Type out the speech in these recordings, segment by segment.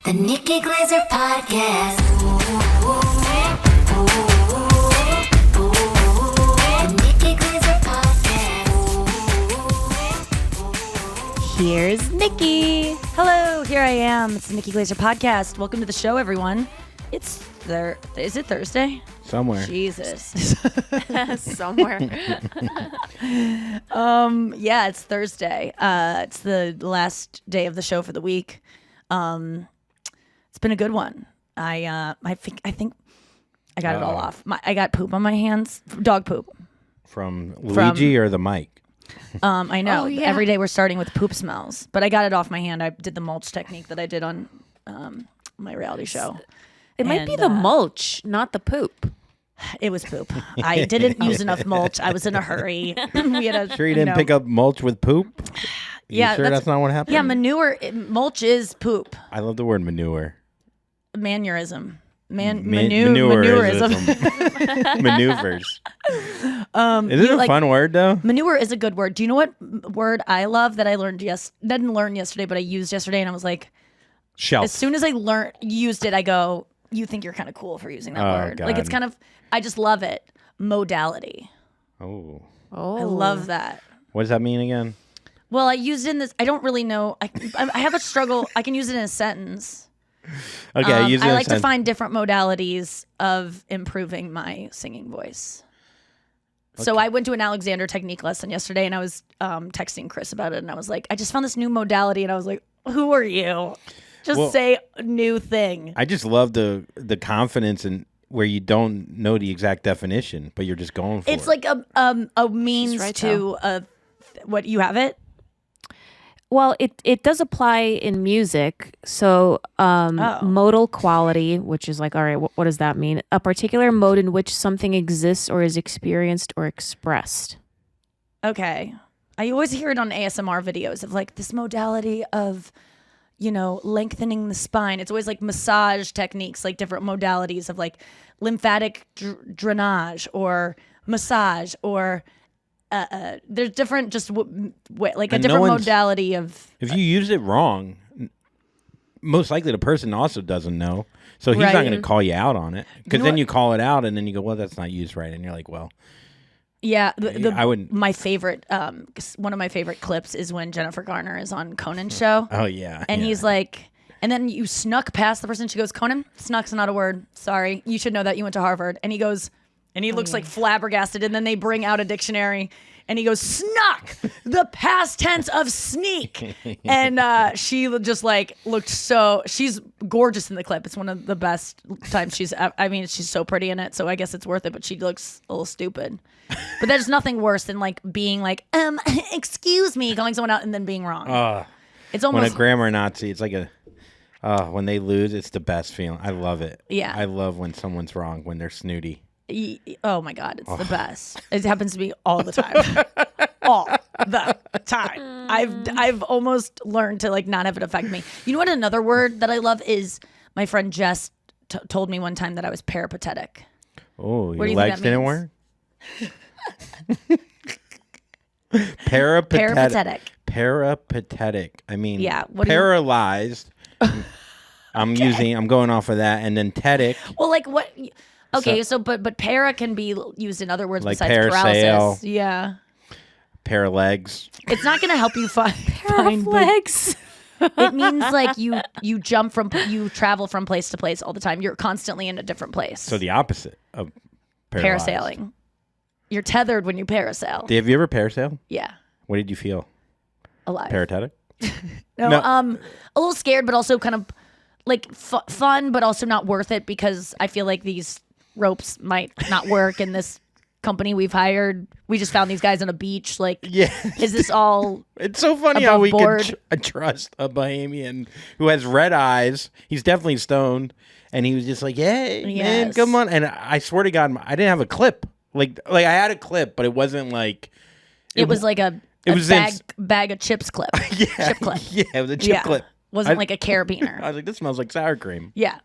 The Nikki Glaser Podcast. The Nikki Glaser Podcast. Here's Nikki. Hello, here I am. It's the Nikki Glaser Podcast. Welcome to the show, everyone. It's Is it Thursday? Somewhere. Jesus. Somewhere. Yeah, it's Thursday. It's the last day of the show for the week. It's been a good one. I think I got it all off. I got poop on my hands. Dog poop. From Luigi or the mic? I know. Oh, yeah. Every day we're starting with poop smells, but I got it off my hand. I did the mulch technique that I did on my reality show. It might be the mulch, not the poop. It was poop. I didn't use enough mulch. I was in a hurry. We had a, Sure you didn't pick up mulch with poop? Yeah, sure that's not what happened? Yeah, mulch is poop. I love the word manure. Manurism. Maneurism. Maneuvers. Is it a fun word though? Manure is a good word. Do you know what word I love that I learned didn't learn yesterday, but I used yesterday, and I was like, Shelf. as soon as I used it, I go, you think you're kind of cool for using that word. God. Like, it's kind of, I just love it. Modality. Oh. I love that. What does that mean again? Well, I used it in this, I don't really know. I have a struggle. I can use it in a sentence. Okay, use it in I a like to sentence. find different modalities of improving my singing voice. So I went to an Alexander technique lesson yesterday, and I was texting Chris about it, and I was like, I just found this new modality, and I was like, who are you? Just say a new thing. I just love the confidence in where you don't know the exact definition, but you're just going for it. It's like a means right, to what you have it. Well, it does apply in music. So modal quality, which is like, all right, what does that mean? A particular mode in which something exists or is experienced or expressed. Okay. I always hear it on ASMR videos of like this modality of, lengthening the spine. It's always like massage techniques, like different modalities of like lymphatic drainage or massage or there's different just like a different modality of. If you use it wrong, most likely the person also doesn't know. So he's not going to call you out on it. Because then you call it out and then you go, well, that's not used right. And you're like, well. Yeah, I wouldn't. My favorite, one of my favorite clips is when Jennifer Garner is on Conan's show. Oh yeah, and he's like, and then you snuck past the person. She goes, Conan, snuck's not a word. Sorry, you should know that. You went to Harvard. And he goes, and he looks like flabbergasted. And then they bring out a dictionary, and he goes, snuck, the past tense of sneak. And she just like looked so. She's gorgeous in the clip. It's one of the best times she's so pretty in it. So I guess it's worth it. But she looks a little stupid. But there's nothing worse than like being like, excuse me, calling someone out and then being wrong. It's almost when a grammar Nazi. It's like when they lose, it's the best feeling. I love it. Yeah. I love when someone's wrong, when they're snooty. Oh my God, it's the best. It happens to me all the time. All the time. I've almost learned to like not have it affect me. You know what? Another word that I love is my friend Jess told me one time that I was peripatetic. Oh, your do you think legs that didn't means? work? Peripatetic. I mean, Yeah, paralyzed. I'm going off of that, and then tetic. Well, like what? Okay, so but para can be used in other words Like besides parasail. paralysis. Yeah, Paralegs. it's not going to help you find Legs. It means like you travel from place to place all the time. You're constantly in a different place. So the opposite of paralyzed. Parasailing. You're tethered when you parasail. Have you ever parasailed? Yeah, What did you feel? alive. Paratetic? No, No. a little scared, but also kind of like fun, but also not worth it because I feel like these ropes might not work in this company we've hired. We just found these guys on a beach. Like, Yeah. is this all? It's so funny Above how we board. could trust a Bahamian who has red eyes. He's definitely stoned. And he was just like, hey, man, Yes. come on. And I swear to God, I didn't have a clip. Like I had a clip, but it wasn't like... It was like a bag of chips clip. Yeah, Chip clip. Yeah, it was a chip clip. Wasn't like a carabiner. I was like, this smells like sour cream. Yeah.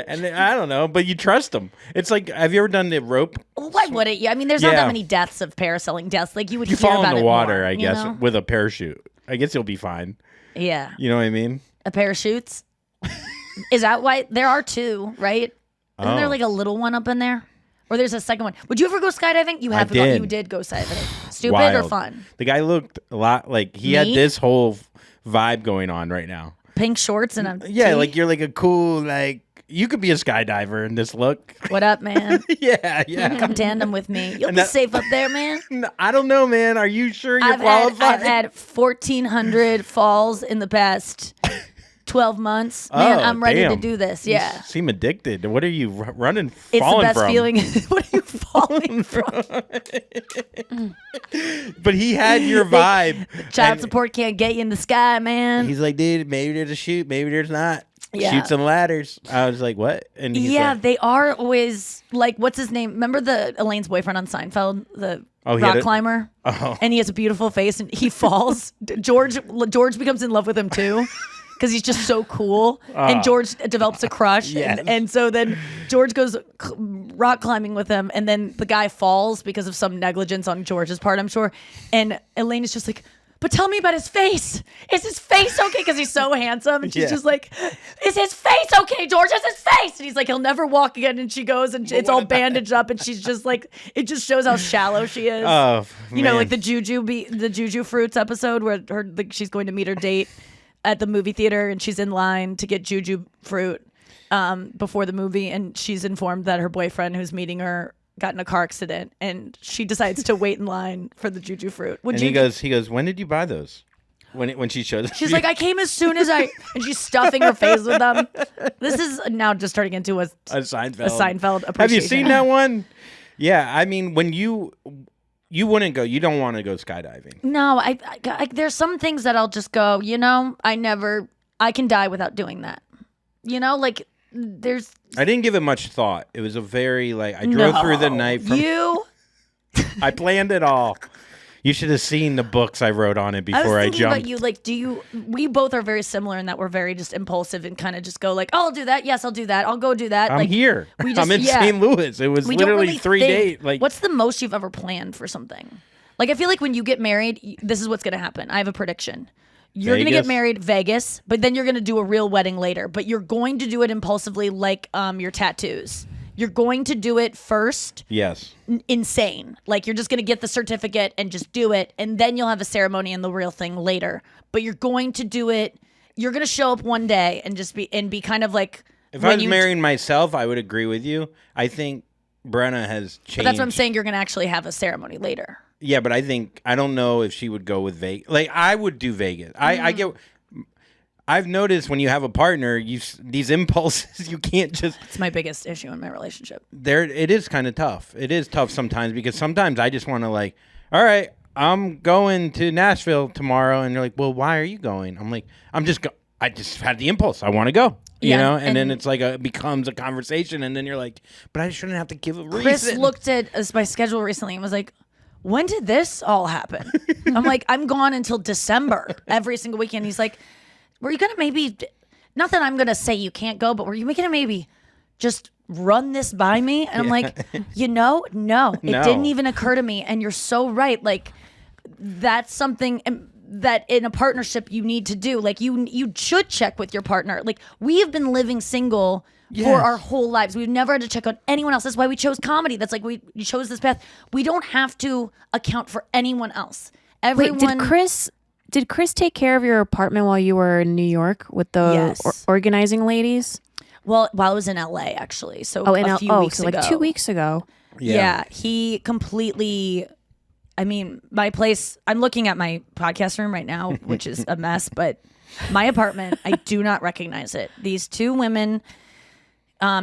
And I don't know, but you trust them. It's like, have you ever done the rope? Well, why wouldn't you? I mean, there's not Yeah. that many deaths of parasailing deaths. Like you would You hear fall about in it the water, more, I you guess, know? with a parachute. I guess you'll be fine. Yeah. You know what I mean? A parachutes. Is that why there are two, right? Isn't there like a little one up in there? Or there's a second one. Would you ever go skydiving? You have to go. You did go skydiving. Stupid or fun? The guy looked a lot like he had this whole vibe going on right now. Pink shorts and a yeah, tee? like you're like a cool like you could be a skydiver in this look. What up, man? yeah. Come tandem with me. You'll be safe up there, man. I don't know, man. Are you sure you're qualified? I've had 1,400 falls in the past 12 months. Man, I'm ready to do this. Yeah. You seem addicted. What are you running, it's falling the best from? feeling. What are you falling from? But he had your vibe. Child support can't get you in the sky, man. He's like, dude, maybe there's a chute, maybe there's not. Yeah. Shoot some ladders. I was like, what? And he's like, they are always like, what's his name? Remember Elaine's boyfriend on Seinfeld, the rock climber? Oh. And he has a beautiful face and he falls. George becomes in love with him too. Because he's just so cool. And George develops a crush. Yes. And so then George goes rock climbing with him. And then the guy falls because of some negligence on George's part, I'm sure. And Elaine is just like, but tell me about his face. Is his face okay? Because he's so handsome. And she's just like, is his face okay, George? Is his face? And he's like, he'll never walk again. And she goes and it's all bandaged up. And she's just like, it just shows how shallow she is. Oh, you know, like the Juju Fruits episode where she's going to meet her date at the movie theater and she's in line to get Juju fruit before the movie, and she's informed that her boyfriend who's meeting her got in a car accident, and she decides to wait in line for the Juju fruit. He goes, when did you buy those? When she shows, she's like, I came as soon as and she's stuffing her face with them. This is now just turning into a Seinfeld appreciation. Have you seen that one? Yeah, I mean, when you wouldn't go. You don't want to go skydiving. No, I there's some things that I'll just go, I can die without doing that. Like there's. I didn't give it much thought. It was a very I drove through the night. I planned it all. You should have seen the books I wrote on it before I jumped. About you, we both are very similar in that we're very just impulsive and kind of just go like, oh, I'll do that. Yes, I'll do that. I'll go do that. I'm here. I'm in St. Louis. It was literally really 3 days. What's the most you've ever planned for something? I feel like when you get married, this is what's going to happen. I have a prediction. You're going to get married, Vegas, but then you're going to do a real wedding later. But you're going to do it impulsively like your tattoos. You're going to do it first. Yes. Insane. You're just going to get the certificate and just do it. And then you'll have a ceremony and the real thing later. But you're going to do it. You're going to show up one day and just be kind of like. If I was marrying myself, I would agree with you. I think Brenna has changed. But that's what I'm saying. You're going to actually have a ceremony later. Yeah, but I don't know if she would go with Vegas. I would do Vegas. I've noticed when you have a partner, these impulses, you can't just. It's my biggest issue in my relationship. It is kind of tough. It is tough sometimes because sometimes I just want to all right, I'm going to Nashville tomorrow, and you're like, well, why are you going? I'm like, I just had the impulse. I want to go. You know, and then it's it becomes a conversation, and then you're like, but I shouldn't have to give a reason. Chris looked at my schedule recently and was like, when did this all happen? I'm like, I'm gone until December every single weekend. He's like, were you going to maybe, not that I'm going to say you can't go, but were you going to maybe just run this by me? And I'm like, no, it didn't even occur to me. And you're so right. That's something that in a partnership you need to do. You should check with your partner. We have been living single for our whole lives. We've never had to check on anyone else. That's why we chose comedy. That's we chose this path. We don't have to account for anyone else. Everyone. Wait, did Chris take care of your apartment while you were in New York with the organizing ladies? Well, while I was in LA, actually. So a few weeks ago. 2 weeks ago. Yeah, he completely. I mean, my place. I'm looking at my podcast room right now, which is a mess. But my apartment, I do not recognize it. These two women.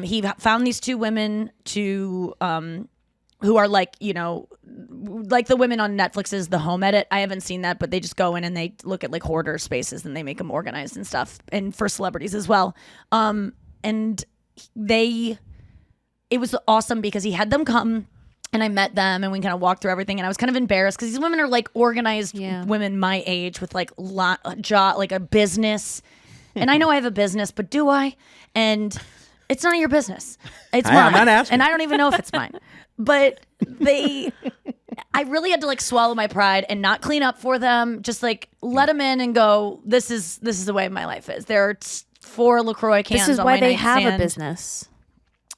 He found these two women who are the women on Netflix's The Home Edit. I haven't seen that, but they just go in and they look at hoarder spaces and they make them organized and stuff, and for celebrities as well. And it was awesome because he had them come and I met them and we kind of walked through everything, and I was kind of embarrassed because these women are organized women my age with a business. And I know I have a business, but do I? And it's none of your business. It's mine. I'm not asking. And I don't even know if it's mine. But I really had to swallow my pride and not clean up for them. Just let them in and go, this is the way my life is. There are 4 LaCroix cans. This is on why my they have a nightstand. business.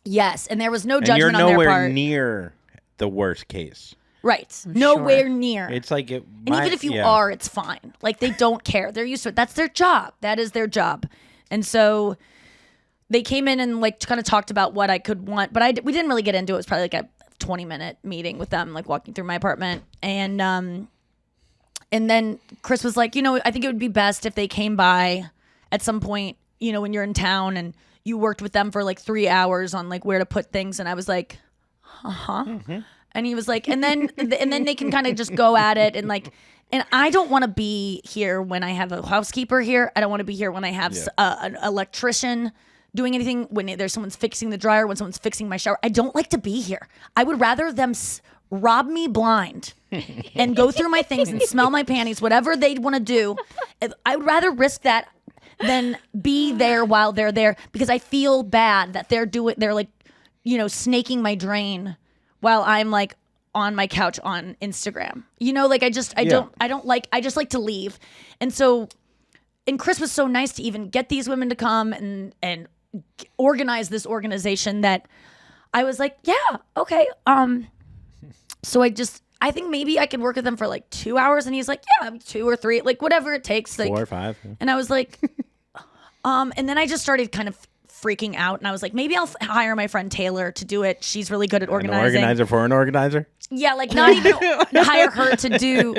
Yes, and there was no And judgment you're on their nowhere part. near the worst case. Right. I'm Nowhere sure. near. It's like it. And even if you are, it's fine. Like, they don't care. They're used to it. That's their job. That is their job. And so they came in and like kind of talked about what I could want, but we didn't really get into it. It was probably like a 20-minute meeting with them, like walking through my apartment. And then Chris was like, I think it would be best if they came by at some point, when you're in town and you worked with them for like 3 hours on like where to put things. And I was like, Mm-hmm. And he was like, and then they can kind of just go at it and like, and I don't want to be here when I have a housekeeper here. I don't want to be here when I have an electrician doing anything, when there's someone's fixing the dryer, when someone's fixing my shower. I don't like to be here. I would rather them rob me blind and go through my things and smell my panties, whatever they'd want to do. I would rather risk that than be there while they're there, because I feel bad that they're like, snaking my drain while I'm like on my couch on Instagram. Like I just like to leave. And Chris was so nice to even get these women to come and organize this organization that I was like, yeah, okay. So I think maybe I could work with them for like 2 hours. And he's like, yeah, 2 or 3, like whatever it takes. Like 4 or 5. Yeah. And I was like, and then I just started kind of freaking out, and I was like, maybe I'll hire my friend Taylor to do it. She's really good at organizing. An organizer for an organizer? Yeah, like not even hire her to do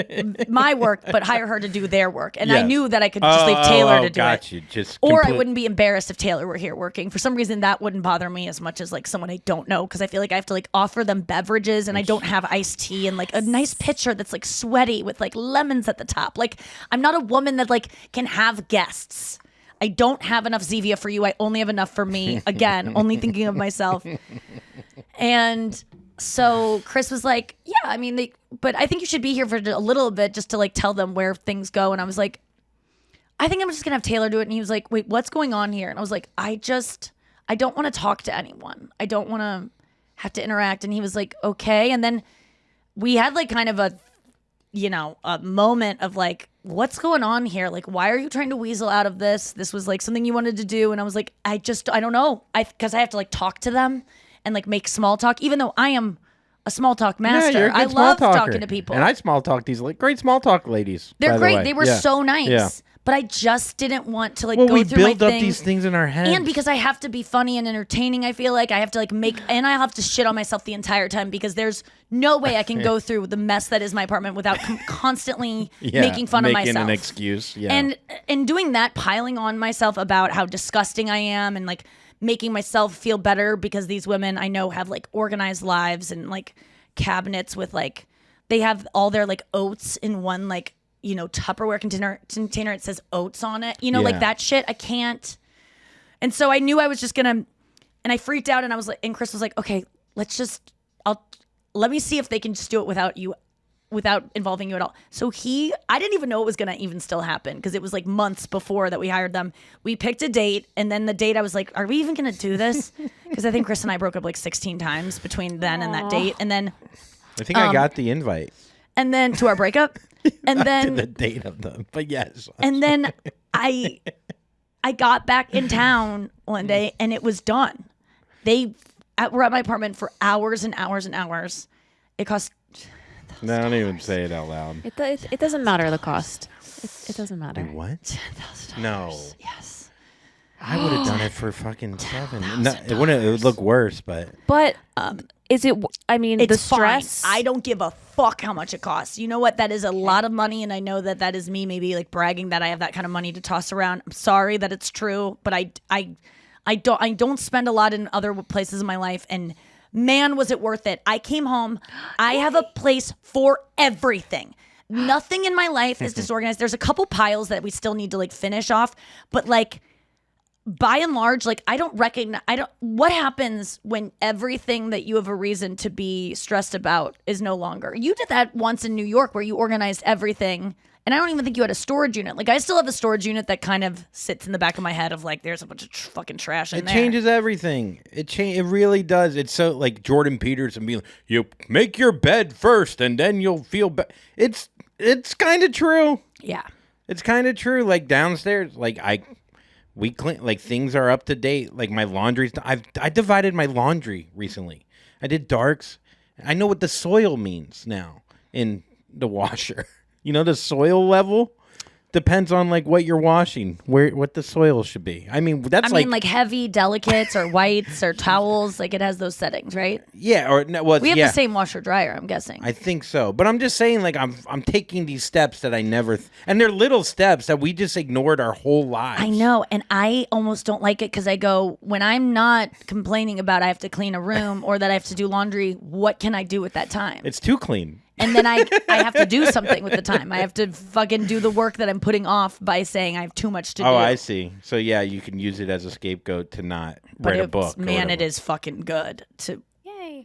my work, but hire her to do their work. And I knew that I could just leave Taylor to do it. You. Just or I wouldn't be embarrassed if Taylor were here working. For some reason, that wouldn't bother me as much as like someone I don't know, because I feel like I have to like offer them beverages, and I don't have iced tea and like a nice pitcher that's like sweaty with like lemons at the top. Like, I'm not a woman that like can have guests. I don't have enough Zevia for you. I only have enough for me. Again, only thinking of myself. And so Chris was like, yeah, I mean, but I think you should be here for a little bit just to like tell them where things go. And I was like, I think I'm just going to have Taylor do it. And he was like, wait, what's going on here? And I was like, I don't want to talk to anyone. I don't want to have to interact. And he was like, okay. And then we had like kind of a moment of like, what's going on here? Like, why are you trying to weasel out of this? This was like something you wanted to do. And I was like, I don't know. Because I have to like talk to them and like make small talk, even though I am a small talk master. Yeah, you're a good I small love talker. talking to people. And I small talk these like great small talk ladies. They're great. The way. They were so nice. Yeah. But I just didn't want to like Well, go we through my build up thing. these things in our heads. And because I have to be funny and entertaining, I feel like I have to like and I have to shit on myself the entire time, because there's no way I can go through the mess that is my apartment without constantly making fun of myself. Making an excuse. Yeah. And in doing that, piling on myself about how disgusting I am and like making myself feel better, because these women I know have like organized lives and like cabinets with like, they have all their like oats in one like, Tupperware container. It says oats on it, like that shit. I can't. And so I knew I was just gonna, and I freaked out, and I was like, and Chris was like, okay, let me see if they can just do it without involving you at all. So I didn't even know it was gonna even still happen, because it was like months before that we hired them. We picked a date, and then the date I was like, are we even gonna do this? Because I think Chris and I broke up like 16 times between then and that date. And then I think I got the invite. And then to our breakup. And then to the date of them. But yes. And then I got back in town one day, and it was done. They were at my apartment for hours and hours and hours. It cost. No, don't even say it out loud. It doesn't matter the cost. It doesn't matter. What? $10,000. No. Yes. I would have done it for fucking $7,000. No, it wouldn't. It would look worse, but. But is it? I mean, it's the stress. Fine. I don't give a fuck how much it costs. You know what? That is a lot of money, and I know that is me maybe like bragging that I have that kind of money to toss around. I'm sorry that it's true, but I don't spend a lot in other places in my life, and man, was it worth it. I came home. I have a place for everything. Nothing in my life is disorganized. There's a couple piles that we still need to like finish off, but like, by and large, like what happens when everything that you have a reason to be stressed about is no longer? You did that once in New York where you organized everything, and I don't even think you had a storage unit. Like, I still have a storage unit that kind of sits in the back of my head of like, there's a bunch of fucking trash in there. It changes everything. It really does. It's so like Jordan Peterson being like, you make your bed first and then you'll feel better. It's kind of true. Yeah. It's kind of true. Like downstairs, like We clean, like things are up to date. Like my laundry's I divided my laundry recently. I did darks. I know what the soil means now in the washer. You know, the soil level depends on like what you're washing, what the soil should be. I mean, that's like heavy delicates or whites or towels. Like it has those settings, right? Yeah, or no, well, we have yeah. the same washer dryer, I'm guessing. I think so, but I'm just saying, like I'm taking these steps that I never, and they're little steps that we just ignored our whole lives. I know, and I almost don't like it because I go, when I'm not complaining about I have to clean a room or that I have to do laundry, what can I do with that time? It's too clean. And then I have to do something with the time. I have to fucking do the work that I'm putting off by saying I have too much to do. Oh, I see. So yeah, you can use it as a scapegoat to not write a book. Man, it is fucking good to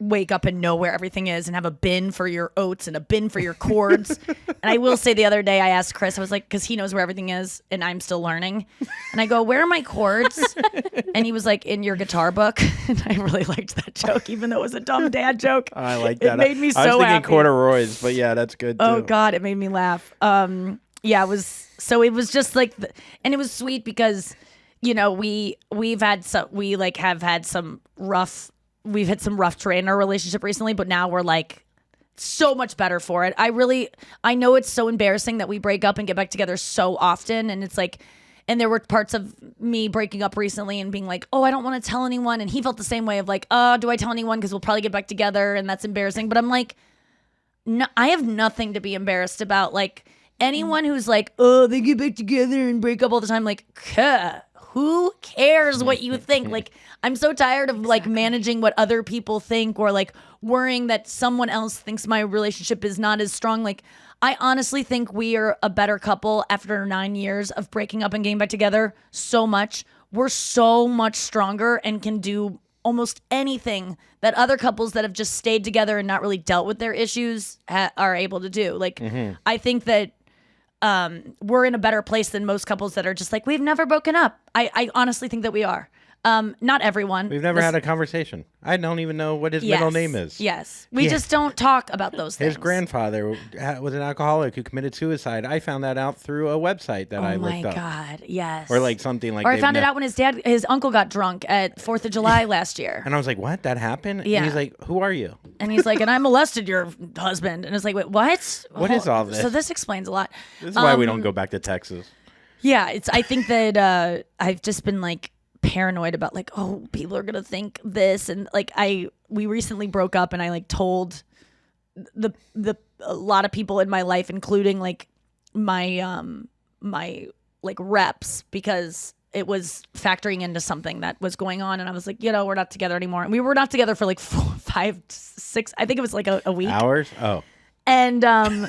wake up and know where everything is and have a bin for your oats and a bin for your cords. And I will say the other day I asked Chris, I was like, because he knows where everything is and I'm still learning. And I go, where are my cords? And he was like, in your guitar book. And I really liked that joke, even though it was a dumb dad joke. I like that. It made me so I was thinking happy. corduroys, but yeah, that's good too. Oh God, it made me laugh. Yeah, it was just like, and it was sweet because, you know, we've had some rough terrain in our relationship recently, but now we're like so much better for it. I know it's so embarrassing that we break up and get back together so often, and it's like, and there were parts of me breaking up recently and being like, oh, I don't want to tell anyone, and he felt the same way of like, oh, do I tell anyone because we'll probably get back together and that's embarrassing. But I'm like, no, I have nothing to be embarrassed about. Like anyone who's like, oh, they get back together and break up all the time, like, who cares what you think? Like, I'm so tired of like managing what other people think or like worrying that someone else thinks my relationship is not as strong. Like, I honestly think we are a better couple after 9 years of breaking up and getting back together so much. We're so much stronger and can do almost anything that other couples that have just stayed together and not really dealt with their issues are able to do. Like, I think that we're in a better place than most couples that are just like, we've never broken up. I honestly think that we are. Not everyone. We've never had a conversation. I don't even know what his middle name is. Yes. We just don't talk about those things. His grandfather was an alcoholic who committed suicide. I found that out through a website that I looked up. Oh my God, yes. Or like something like Or I found it out when his uncle got drunk at 4th of July last year. And I was like, what? That happened? Yeah. And he's like, who are you? And he's like, and I molested your husband. And it's like, wait, what? What is all this? So this explains a lot. This is why we don't go back to Texas. Yeah, I think that I've just been like paranoid about like, oh, people are gonna think this, and like we recently broke up, and I like told a lot of people in my life, including like my like reps, because it was factoring into something that was going on, and I was like, you know, we're not together anymore, and we were not together for like 4, 5, 6, I think it was like a week. Hours? Oh. And and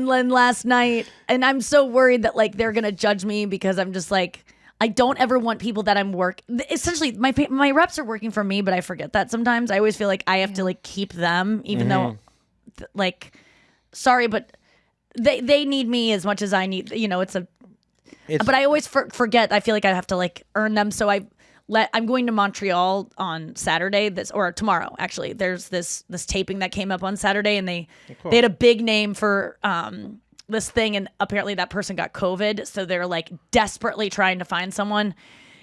then last night, and I'm so worried that like they're gonna judge me because I'm just like, I don't ever want people that I'm essentially my reps are working for me, but I forget that sometimes. I always feel like I have to like keep them, even though like, sorry, but they need me as much as I need, you know, but I always forget. I feel like I have to like earn them. So I'm going to Montreal on Saturday, or tomorrow actually. There's this taping that came up on Saturday, and they had a big name for this thing, and apparently that person got COVID, so they're like desperately trying to find someone.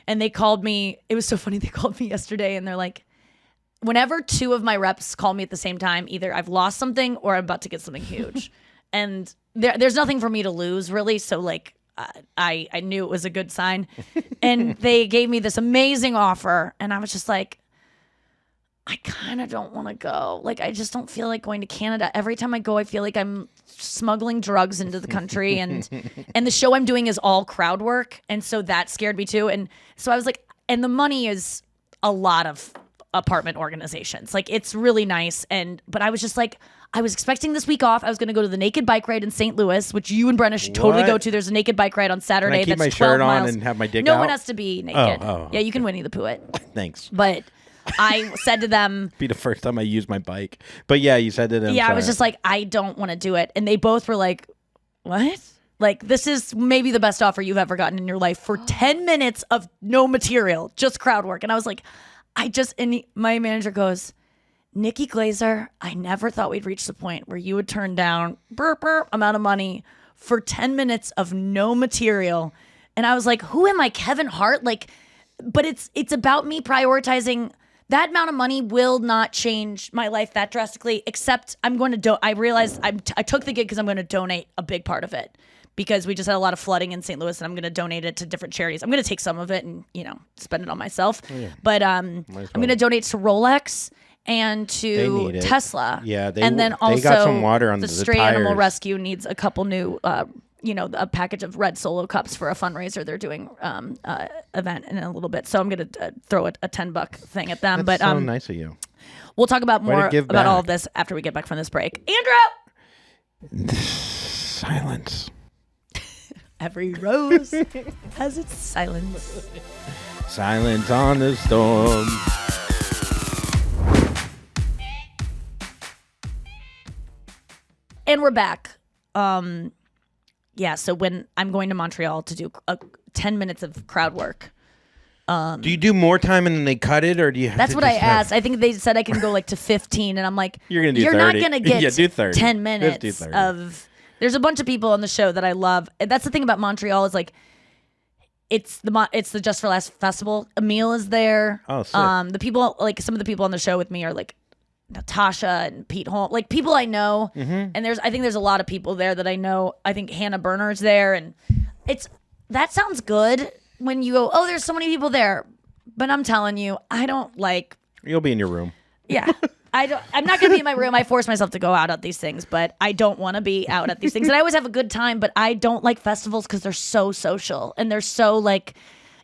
And they called me. It was so funny. They called me yesterday, and they're like, whenever 2 of my reps call me at the same time, either I've lost something or I'm about to get something huge. And there's nothing for me to lose really, so like I knew it was a good sign. And they gave me this amazing offer, and I was just like, I kind of don't want to go. Like, I just don't feel like going to Canada. Every time I go, I feel like I'm smuggling drugs into the country, and the show I'm doing is all crowd work, and so that scared me too. And so I was like, and the money is a lot of apartment organizations. Like, it's really nice, but I was just like, I was expecting this week off. I was going to go to the naked bike ride in St. Louis, which you and Brenna should totally go to. There's a naked bike ride on Saturday. Can I keep that's my 12 shirt on miles. and have my dick No out? one has to be naked. Oh. Yeah, you can Winnie the Pooh it. Thanks. But I said to them, Be the first time I use my bike. But yeah, you said to them. yeah, I was just like, I don't want to do it. And they both were like, what? Like, this is maybe the best offer you've ever gotten in your life for 10 minutes of no material, just crowd work. And I was like, and my manager goes, Nikki Glaser, I never thought we'd reach the point where you would turn down amount of money for 10 minutes of no material. And I was like, who am I, Kevin Hart? Like, but it's about me prioritizing. That amount of money will not change my life that drastically, except I'm going to I realized I took the gig because I'm going to donate a big part of it, because we just had a lot of flooding in St. Louis, and I'm going to donate it to different charities. I'm going to take some of it and, spend it on myself. But I'm going to donate to Rolex and to Tesla. Yeah, and then also got some water on the the Stray tires. Animal Rescue needs a couple new a package of red Solo cups for a fundraiser they're doing event in a little bit. So I'm going to throw a $10 thing at them. That's but so nice of you. We'll talk about more give about all back. of this after we get back from this break. Andrew! Silence. Every rose has its silence. Silence on the storm. And we're back. So when I'm going to Montreal to do 10 minutes of crowd work. Do you do more time and then they cut it, or do you have That's to what I just have- asked. I think they said I can go like to 15, and I'm like, You're gonna do You're 30. not going to get Yeah, do 30. 10 Just minutes do 30. of... There's a bunch of people on the show that I love. That's the thing about Montreal is like, it's the Just for Laughs festival. Emil is there. Oh, sick. The people, like some of the people on the show with me are like Natasha and Pete Holmes, like people I know. Mm-hmm. And I think there's a lot of people there that I know. I think Hannah Berner's there, and that sounds good when you go, oh, there's so many people there. But I'm telling you, I don't like. You'll be in your room. Yeah. I'm not going to be in my room. I force myself to go out at these things, but I don't want to be out at these things. And I always have a good time, but I don't like festivals because they're so social and they're so like,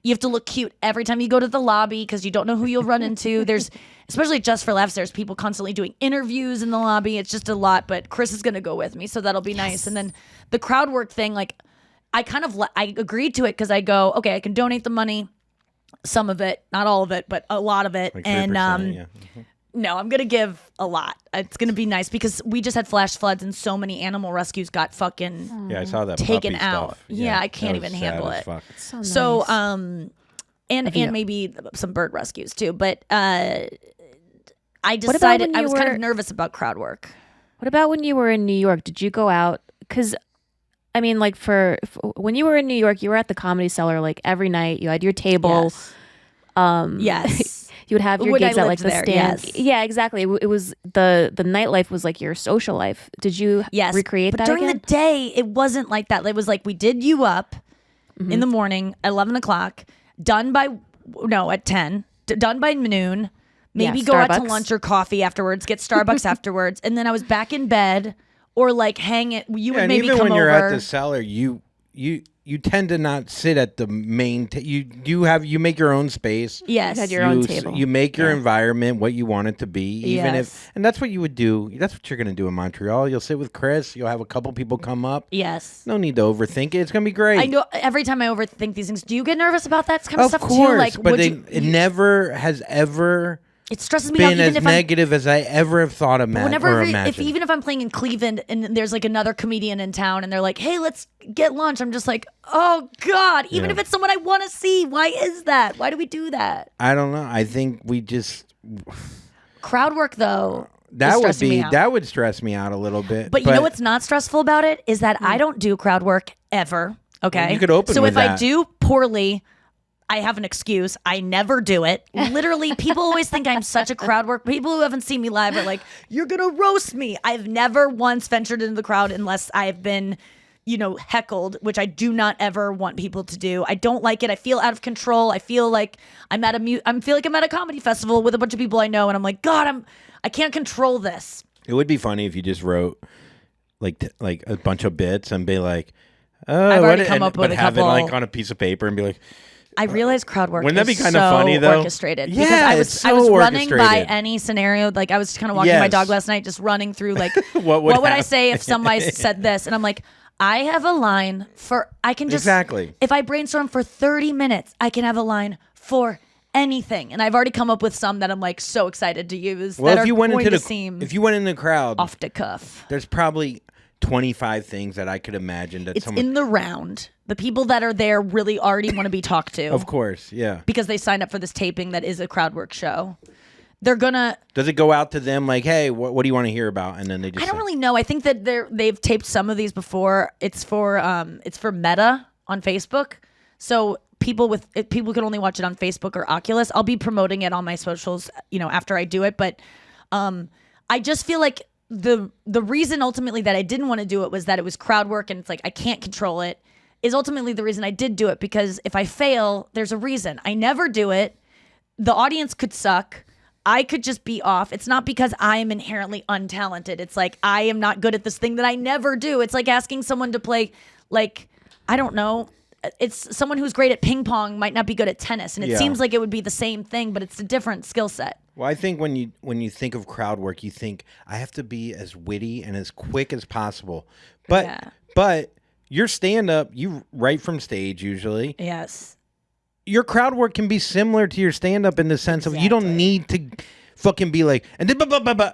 you have to look cute every time you go to the lobby because you don't know who you'll run into. There's, especially Just for Laughs, there's people constantly doing interviews in the lobby. It's just a lot, but Chris is going to go with me, so that'll be nice. And then the Crowdwork thing, like I agreed to it because I go, okay, I can donate the money, some of it, not all of it, but a lot of it. Like 3%, and yeah. no, I'm going to give a lot. It's going to be nice because we just had flash floods and so many animal rescues got fucking Yeah, I saw that taken puppy out. stuff. Yeah, I that can't was even sad handle as it. fuck. So, nice. And maybe some bird rescues too. But I about decided when I you was kind were- of nervous about crowd work. What about when you were in New York? Did you go out? Because, I mean, like for when you were in New York, you were at the Comedy Cellar like every night. You had your table. Yes. You would have your When I gigs at like lived the there, stand. yes. Yeah, exactly. It was the nightlife was like your social life. Did you recreate but that during again? the day, it wasn't like that. It was like we did you up Mm-hmm. in the morning at 11 o'clock, at 10, done by noon, maybe Yeah, go out to Starbucks. lunch or coffee afterwards, get Starbucks afterwards, and then I was back in bed or like hang it. You would And maybe even come when you're over. at the cellar, you tend to not sit at the main. You make your own space. Yes. You had your own table. You make your environment what you want it to be, even Yes. and that's what you would do. That's what you're gonna do in Montreal. You'll sit with Chris. You'll have a couple people come up. Yes. No need to overthink it. It's gonna be great. I know every time I overthink these things. Do you get nervous about that kind of Of stuff course, too? Like, but would you, it never has ever it stresses me out been even as if I'm negative as I ever have thought of whenever imagined. even if I'm playing in Cleveland and there's like another comedian in town and they're like, hey, let's get lunch, I'm just like, oh God, even Yeah. if it's someone I want to see, why is that? Why do we do that? I don't know. I think we just Crowd work though, that is would stressing me be out. that would stress me out a little bit. But you know what's not stressful about it is that I don't do crowd work ever. Okay, Well, you could open so with if I that. do poorly, I have an excuse. I never do it. Literally, people always think I'm such a crowd work. People who haven't seen me live are like, you're going to roast me. I've never once ventured into the crowd unless I've been, heckled, which I do not ever want people to do. I don't like it. I feel out of control. I feel like I'm at a comedy festival with a bunch of people I know, and I'm like, God, I can't control this. It would be funny if you just wrote like a bunch of bits and be like, I've already come up with a have couple. it like on a piece of paper and be like, I realize crowd work Wouldn't that is be kinda so funny, though? orchestrated. Yeah, because I was it's I was so running by orchestrated. any scenario. Like I was kind of walking my Yes. dog last night, just running through like What what would would I happen? say if somebody said this? And I'm like, I have a line for I can just Exactly. if I brainstorm for 30 minutes, I can have a line for anything. And I've already come up with some that I'm like so excited to use well, that if you are went going into to seem if you went in the crowd, off the cuff. there's probably 25 things that I could imagine that It's someone. in the round. The people that are there really already want to be talked to. Of course, yeah. Because they signed up for this taping that is a crowd work show. They're gonna Does it go out to them like, hey, what do you want to hear about? And then they just I don't say- really know. I think that they've taped some of these before. It's for Meta on Facebook. So people can only watch it on Facebook or Oculus. I'll be promoting it on my socials, after I do it. But I just feel like the reason ultimately that I didn't want to do it was that it was crowd work, and it's like I can't control it. Is ultimately the reason I did do it, because if I fail, there's a reason. I never do it. The audience could suck. I could just be off. It's not because I am inherently untalented. It's like I am not good at this thing that I never do. It's like asking someone to play, like, I don't know. It's someone who's great at ping pong might not be good at tennis. And it seems like it would be the same thing, but it's a different skill set. Well, I think when you think of crowd work, you think I have to be as witty and as quick as possible. But your stand-up, you write from stage usually. Yes. Your crowd work can be similar to your stand-up in the sense of you don't need to fucking be like, and then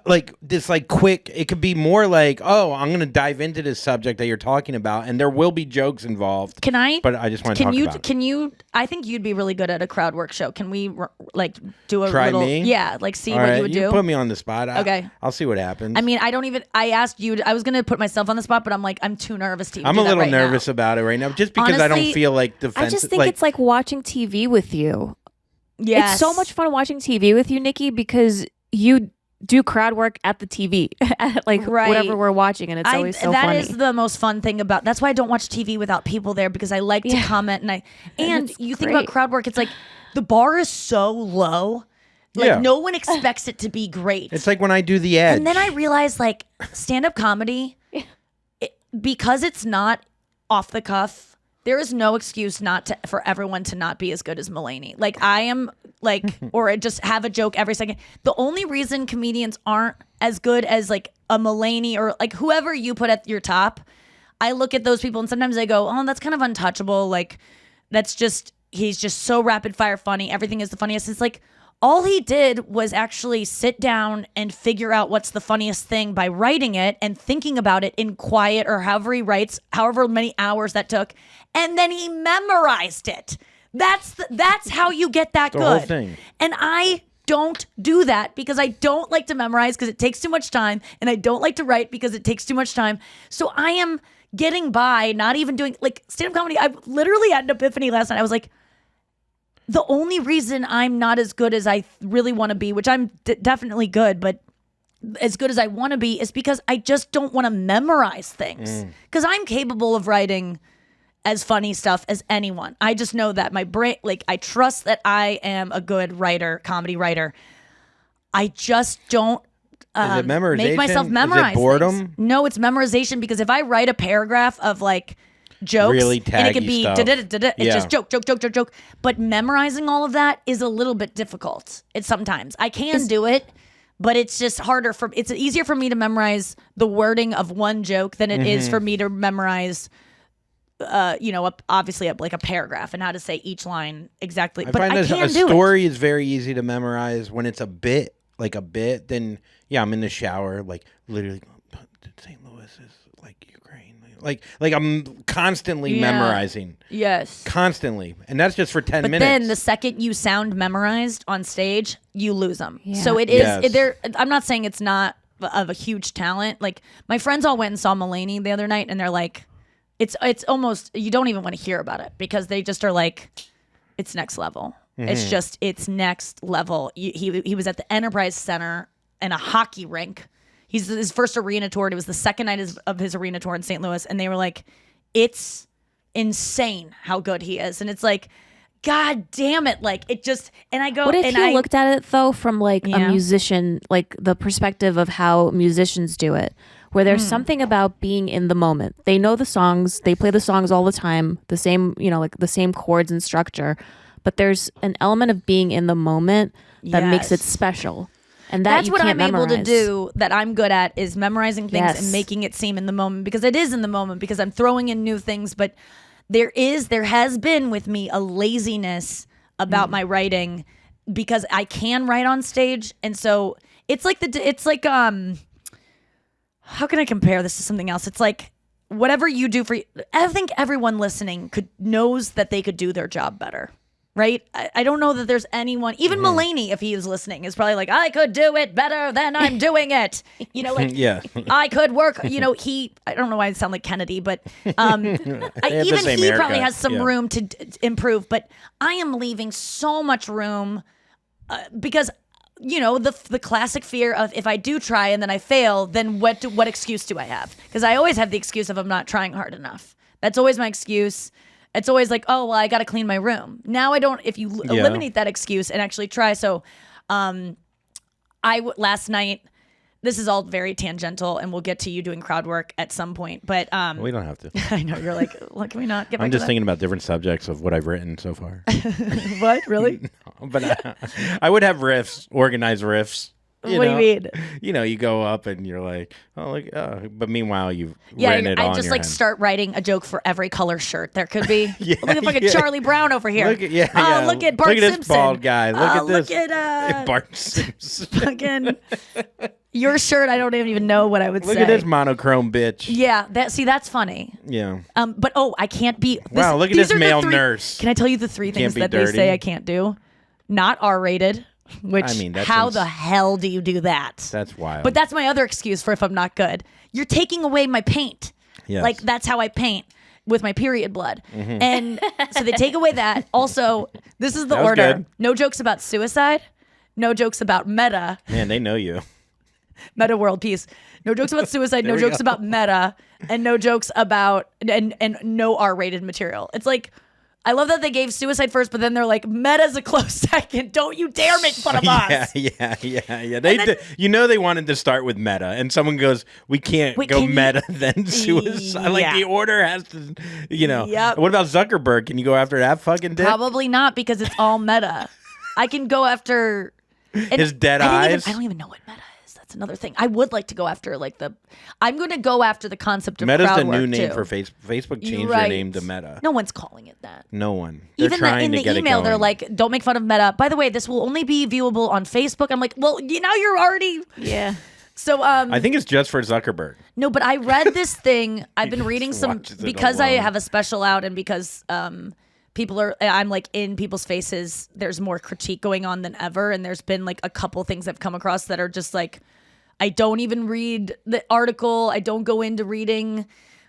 like this like quick. It could be more like, oh, I'm going to dive into this subject that you're talking about, and there will be jokes involved. Can I? But I just want to talk about it. Can you? I think you'd be really good at a crowd work show. Can we like do a Try little? me? Yeah, like see All what right, you would do. Put me on the spot. Okay. I'll see what happens. I mean, I asked you. I was going to put myself on the spot, but I'm like, I'm too nervous to. I'm do a that little right nervous now. about it right now, just because I don't Honestly, feel like defensive. I just think it's like watching TV with you. Yes. It's so much fun watching TV with you, Nikki, because you do crowd work at the TV, like whatever we're watching, and it's always so that funny. That is the most fun thing about. That's why I don't watch TV without people there, because I like to comment and you think about crowd work. It's like the bar is so low, like no one expects it to be great. It's like when I do The Edge, and then I realize like stand-up comedy, because it's not off the cuff. There is no excuse for everyone to not be as good as Mulaney. Like I am like, or just have a joke every second. The only reason comedians aren't as good as like a Mulaney or like whoever you put at your top, I look at those people and sometimes I go, oh, that's kind of untouchable. Like he's just so rapid fire funny. Everything is the funniest. It's like, all he did was actually sit down and figure out what's the funniest thing by writing it and thinking about it in quiet, or however he writes, however many hours that took, and then he memorized it. That's how you get that good. Whole thing. And I don't do that because I don't like to memorize because it takes too much time, and I don't like to write because it takes too much time. So I am getting by, not even doing like stand-up comedy. I literally had an epiphany last night. I was like, the only reason I'm not as good as I really want to be, which I'm definitely good, but as good as I want to be, is because I just don't want to memorize things. Because I'm capable of writing as funny stuff as anyone. I just know that my brain, like I trust that I am a good writer, comedy writer. I just don't is it memorization? Make myself memorize Is it boredom? things. No, it's memorization, because if I write a paragraph of like jokes, really and it could taggy be stuff. It's just joke. But memorizing all of that is a little bit difficult. It's sometimes I can do it, but it's just harder it's easier for me to memorize the wording of one joke than it is for me to memorize obviously like a paragraph and how to say each line exactly. I but find I that can a do story is very easy to memorize when it's a bit. Then I'm in the shower, like literally St. Louis is like Ukraine. Like I'm constantly memorizing. Yes. Constantly. And that's just for 10 But minutes. then the second you sound memorized on stage, you lose them. Yeah. So it is Yes. I'm not saying it's not of a huge talent. Like my friends all went and saw Mulaney the other night, and they're like, it's almost, you don't even want to hear about it, because they just are like, it's next level. It's next level. He was at the Enterprise Center in a hockey rink. He's his first arena tour. It was the second night of his arena tour in St. Louis. And they were like, it's insane how good he is. And it's like, God damn it. Like it just, and I go, What if and you looked at it though from like a Yeah. musician, like the perspective of how musicians do it, where there's something about being in the moment. They know the songs, they play the songs all the time, the same, like the same chords and structure, but there's an element of being in the moment that makes it Yes. special. And that that's you what can't I'm able to memorize. do, that I'm good at, is memorizing things Yes. and making it seem in the moment, because it is in the moment, because I'm throwing in new things. But there has been with me a laziness about my writing, because I can write on stage. And so it's like how can I compare this to something else? It's like whatever you do I think everyone listening knows that they could do their job better. right? I don't know that there's anyone, even Mulaney, if he is listening, is probably like, I could do it better than I'm doing it. You know, like, Yeah. I could work, you know, I don't know why I sound like Kennedy, but even same he haircut. probably has some Yeah. room to improve. But I am leaving so much room because, you know, the classic fear of if I do try and then I fail, then what excuse do I have? Because I always have the excuse of I'm not trying hard enough. That's always my excuse. It's always like, oh, well, I got to clean my room. Now I don't, if you eliminate that excuse and actually try. So last night, this is all very tangential and we'll get to you doing crowd work at some point. But We don't have to. I know you're like, well, can we not get back I'm to just that? thinking about different subjects of what I've written so far. What? Really? But I would have riffs, organized riffs. What do you mean? You know, you go up and you're like, oh, look, but meanwhile, you've written it I on just your like hand. start writing a joke for every color shirt there could be. Yeah, look at fucking yeah. Charlie Brown over here. Look at, Look at Bart look at Simpson. this bald guy. Look at this. Look at Bart Simpson. fucking your shirt. I don't even know what I would Look say. at this monochrome bitch. Yeah, that's funny. Yeah. But I can't be. Wow, look at these this are the male three- nurse. Can I tell you the three things be that they dirty. say I can't do? Not R-rated. Which I mean, that's how the hell do you do that? That's wild. But that's my other excuse for if I'm not good. You're taking away my paint. Yes. Like that's how I paint with my period blood. And so they take away that. Also, this is the That was order. good. No jokes about suicide. No jokes about meta. Man, they know you. Meta world peace. No jokes about suicide, no we jokes go. about meta, and no jokes about and no R-rated material. It's like I love that they gave suicide first, but then they're like, meta's a close second. Don't you dare make fun of us. Yeah. You know they wanted to start with meta, and someone goes, "We can't Wait, go can you- meta then suicide." Like Yeah. the order has to, you know. Yep. What about Zuckerberg? Can you go after that fucking dick? Probably not because it's all meta. I can go after and His dead I eyes? don't even know what meta is. That's another thing. I would like to go after I'm going to go after the concept of Meta's the Crowdwork, new name too. for Facebook. Changed their Right. name to Meta. No one's calling it that. No one. They're Even trying in to the get email, it they're going. like, "Don't make fun of Meta." By the way, this will only be viewable on Facebook. I'm like, well, now you're already. Yeah. So I think it's just for Zuckerberg. no, but I read this thing. I've been He reading just some watches it because I alone. have a special out and because I'm like in people's faces. There's more critique going on than ever, and there's been like a couple things I've come across that are just like, I don't even read the article. I don't go into reading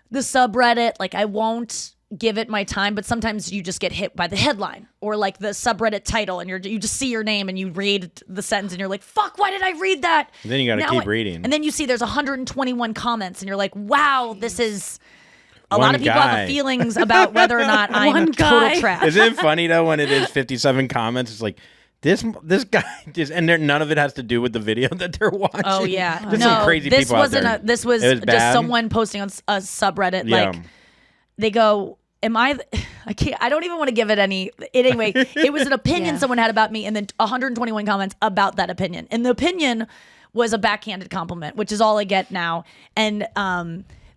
the subreddit. Like I won't give it my time, but sometimes you just get hit by the headline or like the subreddit title and you just see your name and you read the sentence and you're like, fuck, why did I read that? Then you gotta Now keep reading. And then you see there's 121 comments and you're like, wow, this is a One lot of people guy. have feelings about whether or not I'm total trash. Isn't it funny though when it is 57 comments? It's like this guy just, and none of it has to do with the video that they're watching. Oh yeah, Just no, some crazy this people wasn't out there. this was It was just bad? someone posting on a subreddit. Yeah. Like they go, "Am I? I can't. I don't even want to give it any." Anyway, it was an opinion Yeah. someone had about me, and then 121 comments about that opinion, and the opinion was a backhanded compliment, which is all I get now. And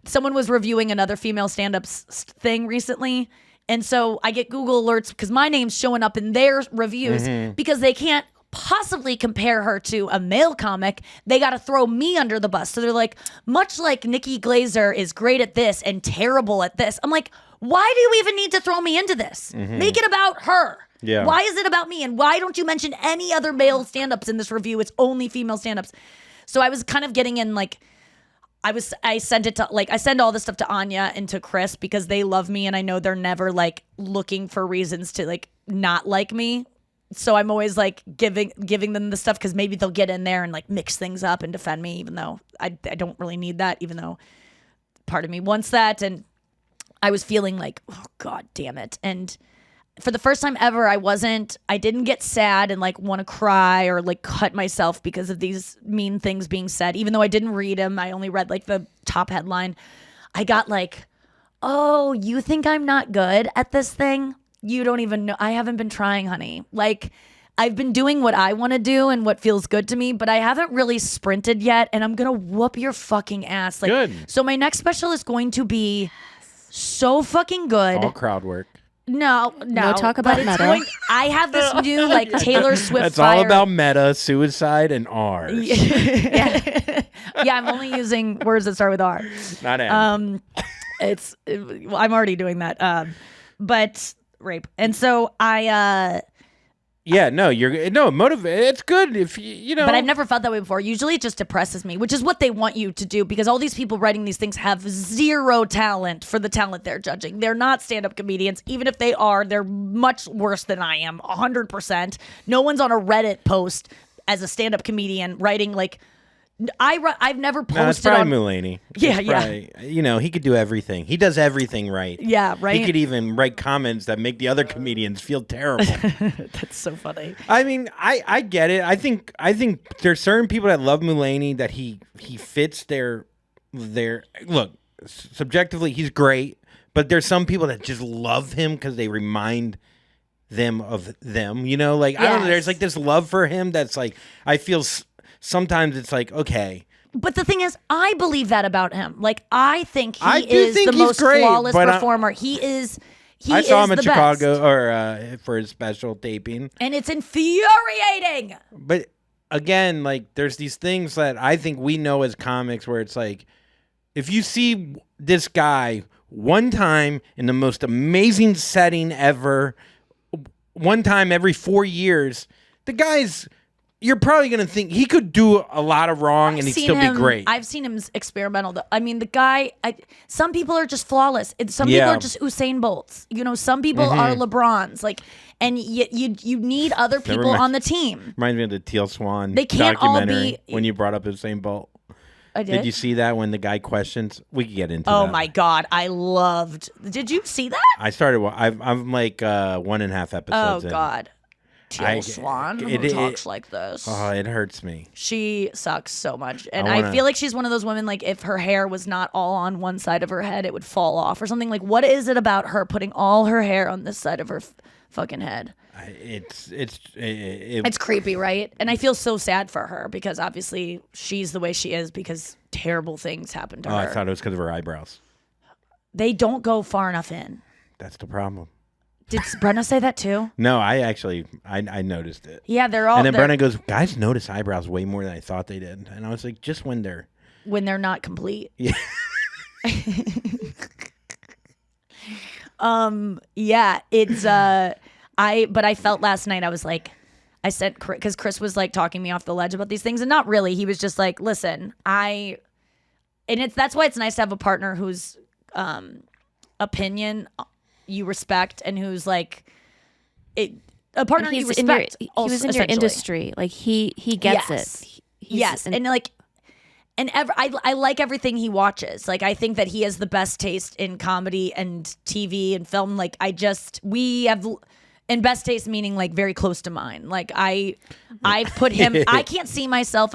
someone was reviewing another female stand-ups thing recently. And so I get Google alerts because my name's showing up in their reviews because they can't possibly compare her to a male comic. They got to throw me under the bus. So they're like, much like Nikki Glaser is great at this and terrible at this. I'm like, why do you even need to throw me into this? Make it about her. Yeah. Why is it about me? And why don't you mention any other male stand-ups in this review? It's only female stand-ups. So I was kind of getting in like, I sent it to like I send all this stuff to Anya and to Chris because they love me and I know they're never like looking for reasons to like not like me. So I'm always like giving them the stuff because maybe they'll get in there and like mix things up and defend me, even though I don't really need that, even though part of me wants that. And I was feeling like, oh God damn it. And for the first time ever, I didn't get sad and like want to cry or like cut myself because of these mean things being said. Even though I didn't read them, I only read like the top headline. I got like, oh, you think I'm not good at this thing? You don't even know. I haven't been trying, honey. Like I've been doing what I want to do and what feels good to me, but I haven't really sprinted yet. And I'm going to whoop your fucking ass. Like, Good. So my next special is going to be so fucking good. All crowd work. No. talk about but it's meta. I have this new like Taylor Swift. That's fire. all about meta, suicide, and R's. Yeah, I'm only using words that start with R. Not N. I'm already doing that. But rape. And so I Yeah, no, it's good if you know. but I've never felt that way before. Usually it just depresses me, which is what they want you to do, because all these people writing these things have zero talent for the talent they're judging. They're not stand-up comedians. Even if they are, they're much worse than I am, 100%. No one's on a Reddit post as a stand-up comedian writing like I've never posted it's probably on Mulaney. Yeah, It's yeah. probably, you know, he could do everything. He does everything right. Yeah, right. He could even write comments that make the other comedians feel terrible. That's so funny. I mean, I get it. I think there's certain people that love Mulaney that he fits their look. Subjectively, he's great, but there's some people that just love him because they remind them of them. You know, like I don't know. There's like this love for him that's like I feel. Sometimes it's like, okay. But the thing is, I believe that about him. Like, I think I he do is think the he's most great, flawless but performer. He is I saw him in the Chicago best. or for his special taping. And it's infuriating. But again, like there's these things that I think we know as comics where it's like, if you see this guy one time in the most amazing setting ever, one time every 4 years, the guy's... You're probably going to think he could do a lot of wrong and he'd still be great. I've seen him experimental. I mean, the guy, some people are just flawless. Some people are just Usain Bolts. You know, some people are LeBrons. Like, and you need other people on the team. Reminds me of the Teal Swan They can't all documentary be... when you brought up Usain Bolt. I did. Did you see that when the guy questions? We could get into that. Oh my God. I loved... Did you see that? I started... I'm like 1.5 episodes Oh in. God. Teal Swan who talks like this. Oh, it hurts me. She sucks so much. And I I feel like she's one of those women, like, if her hair was not all on one side of her head, it would fall off or something. Like, what is it about her putting all her hair on this side of her fucking head? It's creepy, right? And I feel so sad for her because obviously she's the way she is because terrible things happen to her. I thought it was because of her eyebrows. They don't go far enough in. That's the problem. Did Brenna say that too? No, I noticed it. Yeah, they're all... And then Brenna goes, guys notice eyebrows way more than I thought they did. And I was like, just when they're not complete. Yeah. Yeah, it's but I felt last night, I was like, I said, because Chris was like talking me off the ledge about these things, and not really. He was just like, listen, that's why it's nice to have a partner whose opinion you respect and who's like a partner you respect. He was in your industry. Like he gets it. Yes. And like, I like everything he watches. Like, I think that he has the best taste in comedy and TV and film. Like, we have, and best taste meaning like very close to mine. Like I put him, I can't see myself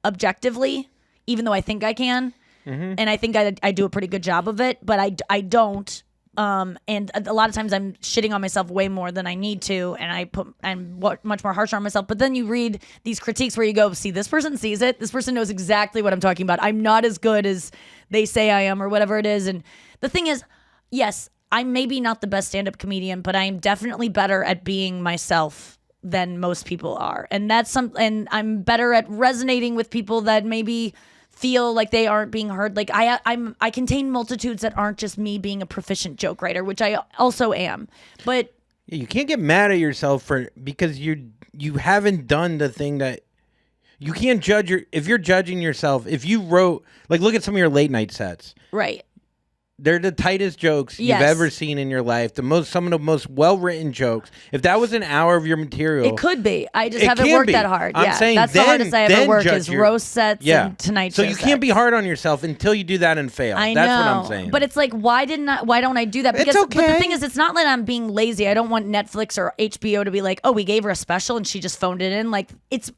objectively, even though I think I can. Mm-hmm. And I think I do a pretty good job of it, but I don't. And a lot of times I'm shitting on myself way more than I need to, and I'm much more harsh on myself. But then you read these critiques where you go, see, this person sees it. This person knows exactly what I'm talking about. I'm not as good as they say I am or whatever it is. And the thing is, yes, I'm maybe not the best stand-up comedian, but I'm definitely better at being myself than most people are. And and I'm better at resonating with people that maybe feel like they aren't being heard. Like I contain multitudes that aren't just me being a proficient joke writer, which I also am. But you can't get mad at yourself because you haven't done the thing that you can't judge if you're judging yourself. If you wrote, like, look at some of your late night sets. Right. They're the tightest jokes you've ever seen in your life. Some of the most well-written jokes. If that was an hour of your material, it could be. I just haven't worked that hard. I'm saying that's the hardest I ever work is roast sets and Tonight Show. So you can't be hard on yourself until you do that and fail. I That's know. what I'm saying. But it's like, why don't I do that? Because it's okay. But the thing is, it's not that I'm being lazy. I don't want Netflix or HBO to be like, oh, we gave her a special and she just phoned it in. Like, it's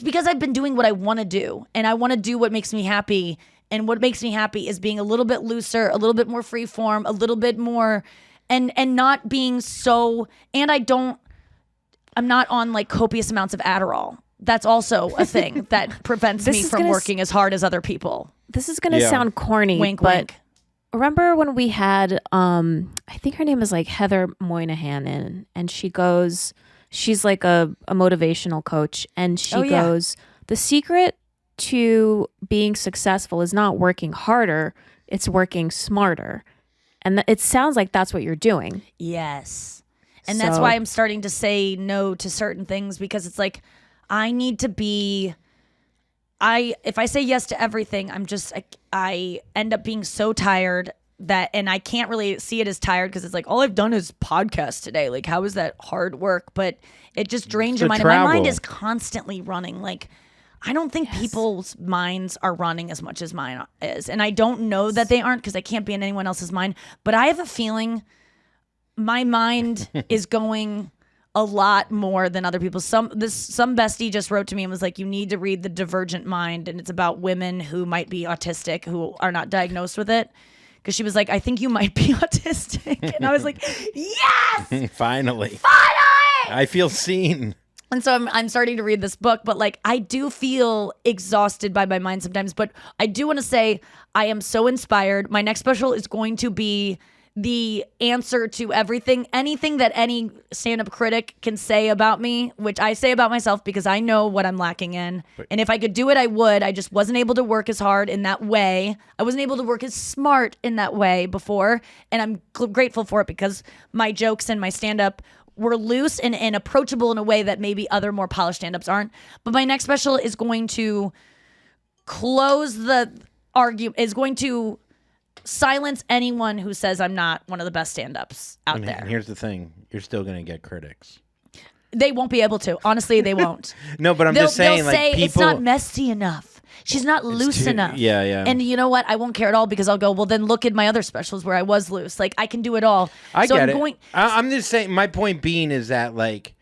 because I've been doing what I want to do, and I want to do what makes me happy. And what makes me happy is being a little bit looser, a little bit more free form, a little bit more, and not being so. And I'm not on like copious amounts of Adderall. That's also a thing that prevents me from working as hard as other people. This is gonna sound corny, wink, but wink. Remember when we had I think her name is like Heather Moynihan in, and she's like a motivational coach, and she goes, the secret to being successful is not working harder, it's working smarter. And it sounds like that's what you're doing. Yes. And that's So- why I'm starting to say no to certain things, because it's like I need to be if I say yes to everything, I end up being so tired that, and I can't really see it as tired because it's like all I've done is podcast today. Like, how is that hard work? But it just drains your mind. And my mind travel. is constantly running. Like, I don't think people's minds are running as much as mine is. And I don't know that they aren't because I can't be in anyone else's mind. But I have a feeling my mind is going a lot more than other people's. Some bestie just wrote to me and was like, you need to read The Divergent Mind. And it's about women who might be autistic who are not diagnosed with it. Because she was like, I think you might be autistic. And I was like, yes! Finally. Finally! I feel seen. And so I'm starting to read this book, but like I do feel exhausted by my mind sometimes. But I do want to say I am so inspired. My next special is going to be the answer to anything that any stand-up critic can say about me, which I say about myself because I know what I'm lacking in. And if I could do it, I would. I just wasn't able to work as hard in that way. I wasn't able to work as smart in that way before. And I'm grateful for it because my jokes and my stand-up were loose and approachable in a way that maybe other more polished stand-ups aren't. But my next special is going to close the argument, is going to silence anyone who says I'm not one of the best stand-ups out there. And here's the thing. You're still going to get critics. They won't be able to. Honestly, they won't. No, but I'm They'll just saying, say like, people... it's not messy enough. She's not loose enough. Yeah, yeah. And you know what? I won't care at all because I'll go, well, then look at my other specials where I was loose. Like, I can do it all. I get it. I'm just saying, my point being is that, like,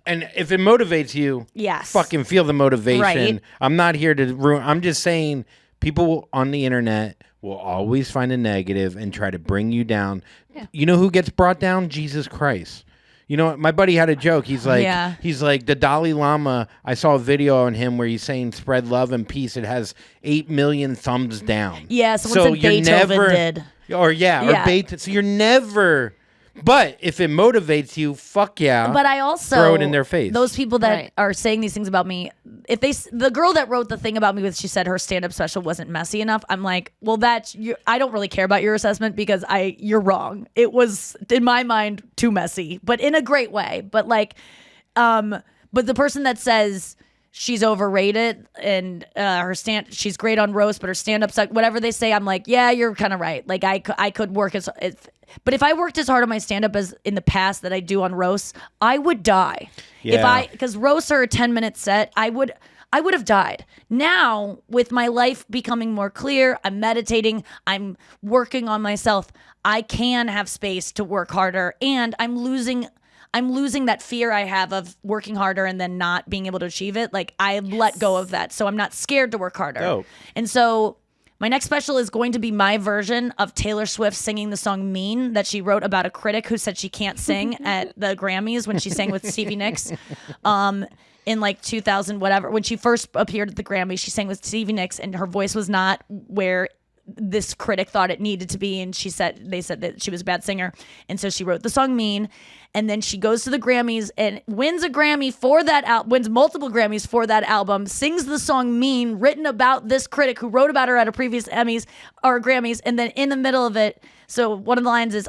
and if it motivates you, yes, fucking feel the motivation. Right. I'm not here to ruin... I'm just saying, people on the internet will always find a negative and try to bring you down. Yeah. You know who gets brought down? Jesus Christ. You know, my buddy had a joke. He's like, the Dalai Lama. I saw a video on him where he's saying spread love and peace. It has 8 million thumbs down. Yeah, someone said Beethoven did. Or Beethoven. So you're never... But if it motivates you, fuck yeah. But I also throw it in their face. Those people that are saying these things about me, the girl that wrote the thing about me, she said her stand-up special wasn't messy enough. I'm like, well, I don't really care about your assessment because you're wrong. It was in my mind too messy, but in a great way. But like, but the person that says she's overrated and she's great on roast, but her stand-up suck, whatever they say, I'm like, yeah, you're kind of right. Like I could work but if I worked as hard on my stand-up as in the past that I do on roasts, I would die. Yeah. Because roasts are a 10-minute set, I would have died. Now, with my life becoming more clear, I'm meditating, I'm working on myself, I can have space to work harder, and I'm losing that fear I have of working harder and then not being able to achieve it. Like, I let go of that, so I'm not scared to work harder. Dope. And so my next special is going to be my version of Taylor Swift singing the song Mean that she wrote about a critic who said she can't sing at the Grammys when she sang with Stevie Nicks. In like 2000 whatever, when she first appeared at the Grammys, she sang with Stevie Nicks and her voice was not where this critic thought it needed to be, and they said that she was a bad singer, and so she wrote the song Mean, and then she goes to the Grammys and wins a Grammy for that wins multiple Grammys for that album, sings the song Mean, written about this critic who wrote about her at a previous Emmys or Grammys, and then in the middle of it, so one of the lines is,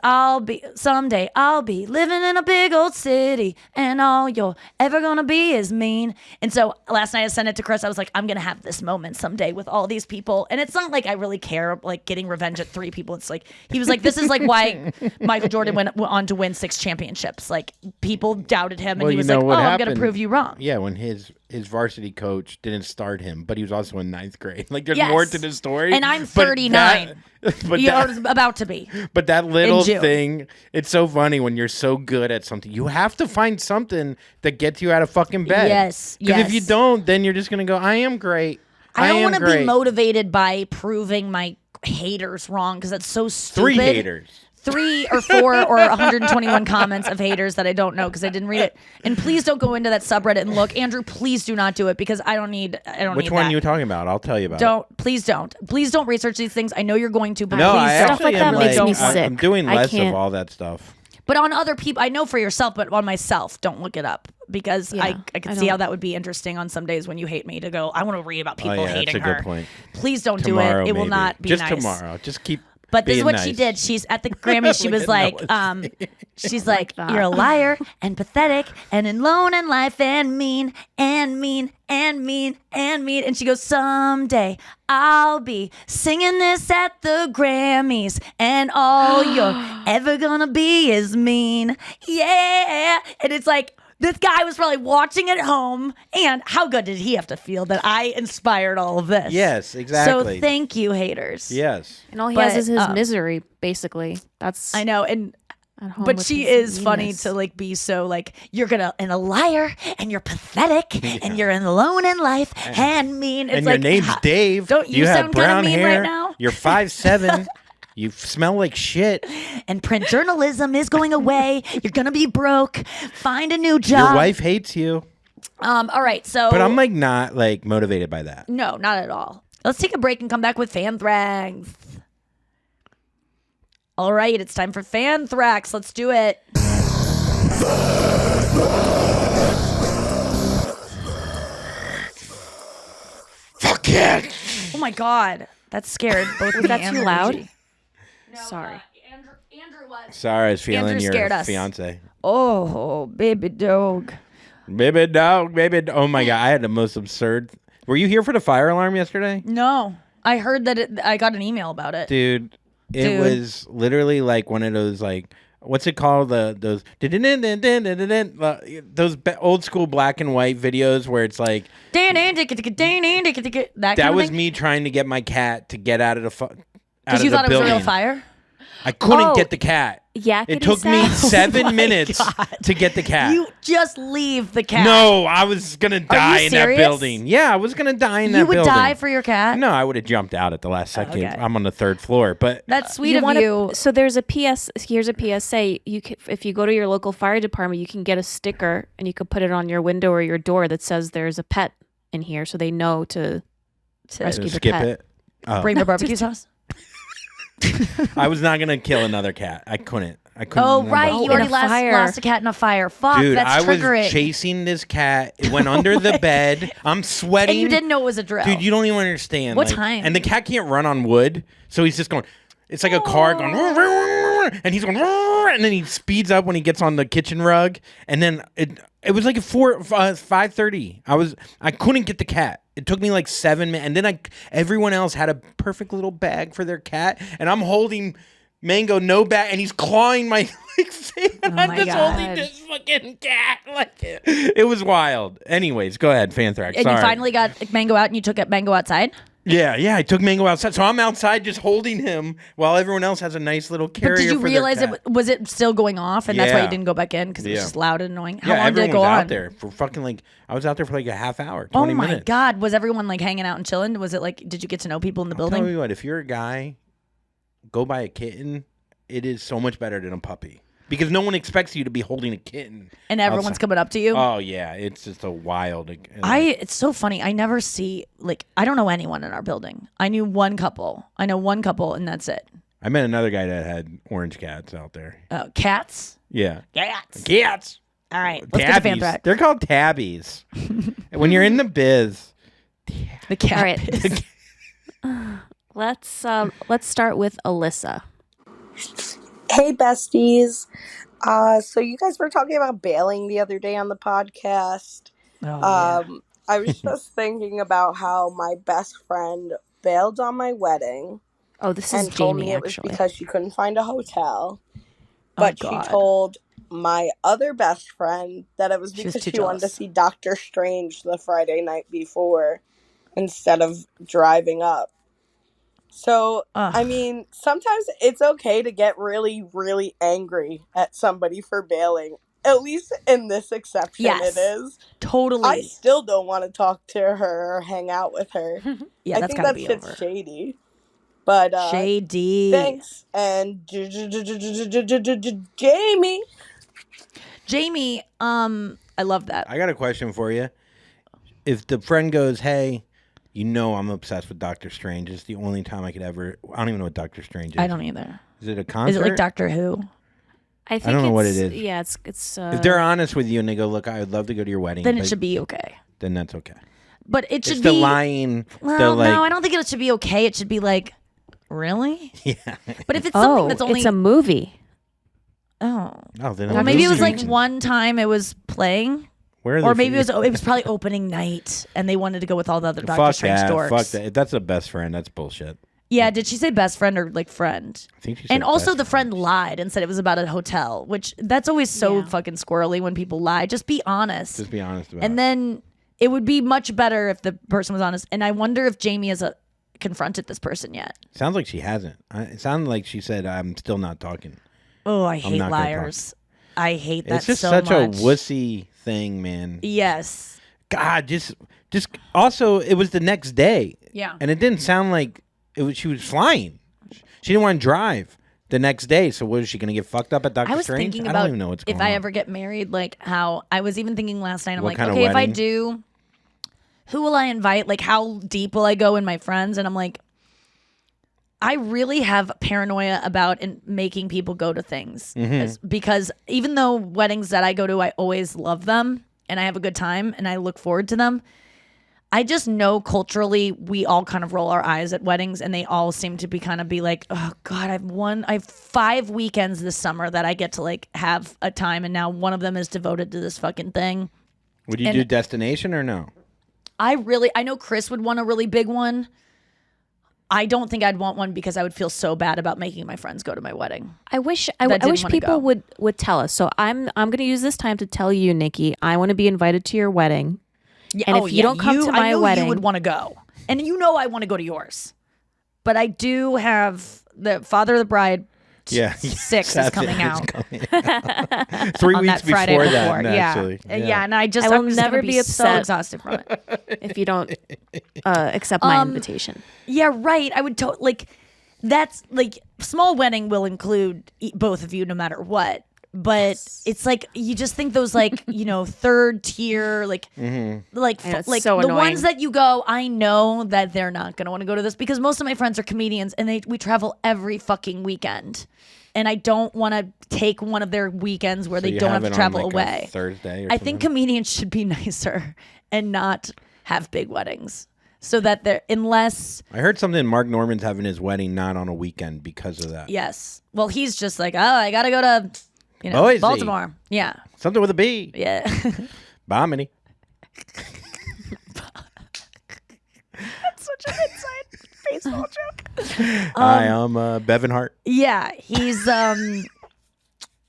someday I'll be living in a big old city and all you're ever gonna be is mean. And so last night I sent it to Chris. I was like, I'm gonna have this moment someday with all these people. And it's not like I really care, like getting revenge at 3 people. It's like, he was like, this is like why Michael Jordan went on to win 6 championships. Like, people doubted him and he was like, I'm gonna prove you wrong. Yeah, when his varsity coach didn't start him, but he was also in 9th grade. Like, there's more to the story. And I'm 39. You're about to be. But that little thing, it's so funny when you're so good at something. You have to find something that gets you out of fucking bed. Yes. Because if you don't, then you're just going to go, I am great. I don't want to be motivated by proving my haters wrong because that's so stupid. 3 haters. 3 or 4 or 121 comments of haters that I don't know because I didn't read it. And please don't go into that subreddit and look. Andrew, please do not do it because I don't need Which one are you talking about? I'll tell you about it. Please don't research these things. I know you're going to, but no, please I don't. Stuff like that makes me sick. I'm doing less of all that stuff. But on other people, I know for yourself, but on myself, don't look it up because I can see how that would be interesting on some days when you hate me to go, I want to read about people hating her. That's a good point. Please don't Tomorrow, do it. It will maybe. not be just nice. Just tomorrow. Just keep... But this is Being what she nice. did. She's at the Grammys. She was like, she's like, you're a liar and pathetic and alone in life and mean and mean and mean and mean. And she goes, someday I'll be singing this at the Grammys and all you're ever gonna be is mean. Yeah. And it's like, this guy was probably watching at home, and how good did he have to feel that I inspired all of this? Yes, exactly. So thank you, haters. Yes. And all he But, has is his misery, basically. That's I know, and at home but with she his is funny meanness. to like be so like you're a liar and you're pathetic and you're alone in life and mean. It's And like, your name's Dave. Don't you have sound kinda brown mean hair. right now? You're 5'7". You smell like shit. And print journalism is going away. You're gonna be broke. Find a new job. Your wife hates you. All right, so But I'm like not like motivated by that. no, not at all. Let's take a break and come back with Fanthrax. All right, it's time for Fanthrax. Let's do it. Fuck it. Oh my god, that scared both Was me that and too loud? Luigi. Sorry. Andrew was. Sorry, I was feeling Andrew your scared us. fiance. Oh, baby dog. Baby dog, oh my god, I had the most absurd. Were you here for the fire alarm yesterday? No, I heard that I got an email about it. Dude, it Dude. was literally like one of those like what's it called those old school black and white videos where it's like that was me trying to get my cat to get out of the Because you thought it was a real fire? I couldn't Oh, get the cat. Yakety It took me sound? 7 minutes to get the cat. You just leave the cat. No, I was gonna die in that serious? building. Yeah, I was gonna die in that You would building. die for your cat? No, I would have jumped out at the last second. Okay. I'm on the 3rd floor, but That's sweet of you. So there's a PS. Here's a PSA. You can, if you go to your local fire department, you can get a sticker and you can put it on your window or your door that says there's a pet in here, so they know to rescue the skip pet. it. Oh. Bring the barbecue sauce? I was not gonna kill another cat. I couldn't. Oh, right. You in already a fire. lost a cat in a fire. Fuck, Dude, that's I was triggering. chasing this cat. It went under the bed. I'm sweating. And you didn't know it was a drill. Dude, you don't even understand. What like- time? And the cat can't run on wood, so he's just going. It's like a car going, and he's going, and then he speeds up when he gets on the kitchen rug, and then it was like 5:30. I couldn't get the cat. It took me like 7 minutes, and then everyone else had a perfect little bag for their cat, and I'm holding Mango no bag, and he's clawing my face, and I'm my just holding God. this fucking cat. Like it was wild. Anyways, go ahead, Fanthrax. and Sorry. you finally got Mango out and you took Mango outside? Yeah, I took Mango outside, so I'm outside just holding him while everyone else has a nice little carrier. But did you for their realize cat. was it still going off and that's why Yeah. you didn't go back in because it was Yeah. just loud and annoying? How Yeah, long did it everyone go was on? out there for fucking like I was out there for like a half hour, Oh 20 my minutes. god, was everyone like hanging out and chilling? Was it like did you get to know people in the Tell building? me what, if you're a guy, go buy a kitten. It is so much better than a puppy because no one expects you to be holding a kitten. And everyone's outside. coming up to you? Oh yeah, it's just a wild. It's so funny. I never see like I don't know anyone in our building. I know one couple and that's it. I met another guy that had orange cats out there. Cats? Yeah, Cats. cats. All right, let's get the Tabbies. Fanthrax. They're called tabbies. When you're in the biz. The cat. All right. Let's start with Alyssa. Hey, besties. So you guys were talking about bailing the other day on the podcast. Oh, I was just thinking about how my best friend bailed on my wedding Oh, this is and told Jamie me it was actually. because she couldn't find a hotel. But she God. told my other best friend that it was She was because too she wanted to jealous. see Doctor Strange the Friday night before instead of driving up. So, Ugh. I mean, sometimes it's okay to get really, really angry at somebody for bailing. At least in this exception, Yes. it is. Totally. I still don't want to talk to her or hang out with her. Yeah, I that's think gotta that be shit's over. shady. But, Shady. thanks. And Jamie. Jamie, I love that. I got a question for you. If the friend goes, hey, you know I'm obsessed with Doctor Strange. It's the only time I could ever... I don't even know what Doctor Strange is. I don't either. Is it a concert? Is it like Doctor Who? I think don't know what it it's- is. Yeah, it's. If they're honest with you and they go, look, I would love to go to your wedding. Then it but- should be okay. Then that's okay. But it should It's be the lying... Well, the, like, no, I don't think it should be okay. It should be like Really? Yeah. But if it's something Oh, that's only it's a movie. oh, Oh, then well, maybe it was like one time it was playing. Where are they Or maybe for- it was probably opening night, and they wanted to go with all the other Doctor Fuck Strange that. dorks. Fuck that. If that's a best friend, that's bullshit. Yeah, did she say best friend or like friend? I think she said And also best the friend lied and said it was about a hotel, which that's always so fucking squirrely when people lie. Just be honest. Just be honest about And it. then it would be much better if the person was honest. And I wonder if Jamie has confronted this person yet. Sounds like she hasn't. It sounded like she said, "I'm still not talking." Oh, I hate not gonna liars. I hate that It's just so such much. a wussy thing, man. Yes. God, just also it was the next day. Yeah. And it didn't sound like it was. She was flying. She didn't want to drive the next day. So was she going to get fucked up at Doctor I was Strange? thinking I about don't even know what's going if on. I ever get married, like how I was even thinking last night. I'm What like, kind of okay, if I wedding? do, who will I invite? Like, how deep will I go in my friends? And I'm like, I really have paranoia about making people go to things because even though weddings that I go to, I always love them and I have a good time and I look forward to them. I just know culturally we all kind of roll our eyes at weddings and they all seem to be like, oh God, I have 5 weekends this summer that I get to like have a time and now one of them is devoted to this fucking thing. Would you do destination or no? I know Chris would want a really big one. I don't think I'd want one because I would feel so bad about making my friends go to my wedding. I wish didn't wanna people go. would tell us. So I'm going to use this time to tell you, Nikki, I want to be invited to your wedding. Yeah, And if you don't come to I my know wedding, you would want to go, and you know I want to go to yours. But I do have the Father of the Bride. Yeah, 6 is coming out 3 on weeks that Friday before before. that. Actually, Yeah, and I will I'm just never gonna be so upset. exhausted from it. if you don't accept my invitation. Yeah, right. I would like that's like small wedding will include both of you no matter what. But it's like you just think those like third tier like like it's so the annoying. ones that you go, I know that they're not gonna want to go to this because most of my friends are comedians and we travel every fucking weekend, and I don't want to take one of their weekends where they you don't have have to it on, travel like, a away. Thursday. Or I think comedians should be nicer and not have big weddings so that they're unless. I heard something. Mark Norman's having his wedding not on a weekend because of that. Yes. Well, he's just like, oh, I gotta go to, Boise. Baltimore. Yeah. Something with a B. Yeah. Bomini. That's such an inside baseball joke. Hi, I'm Bevan Hart. Yeah. He's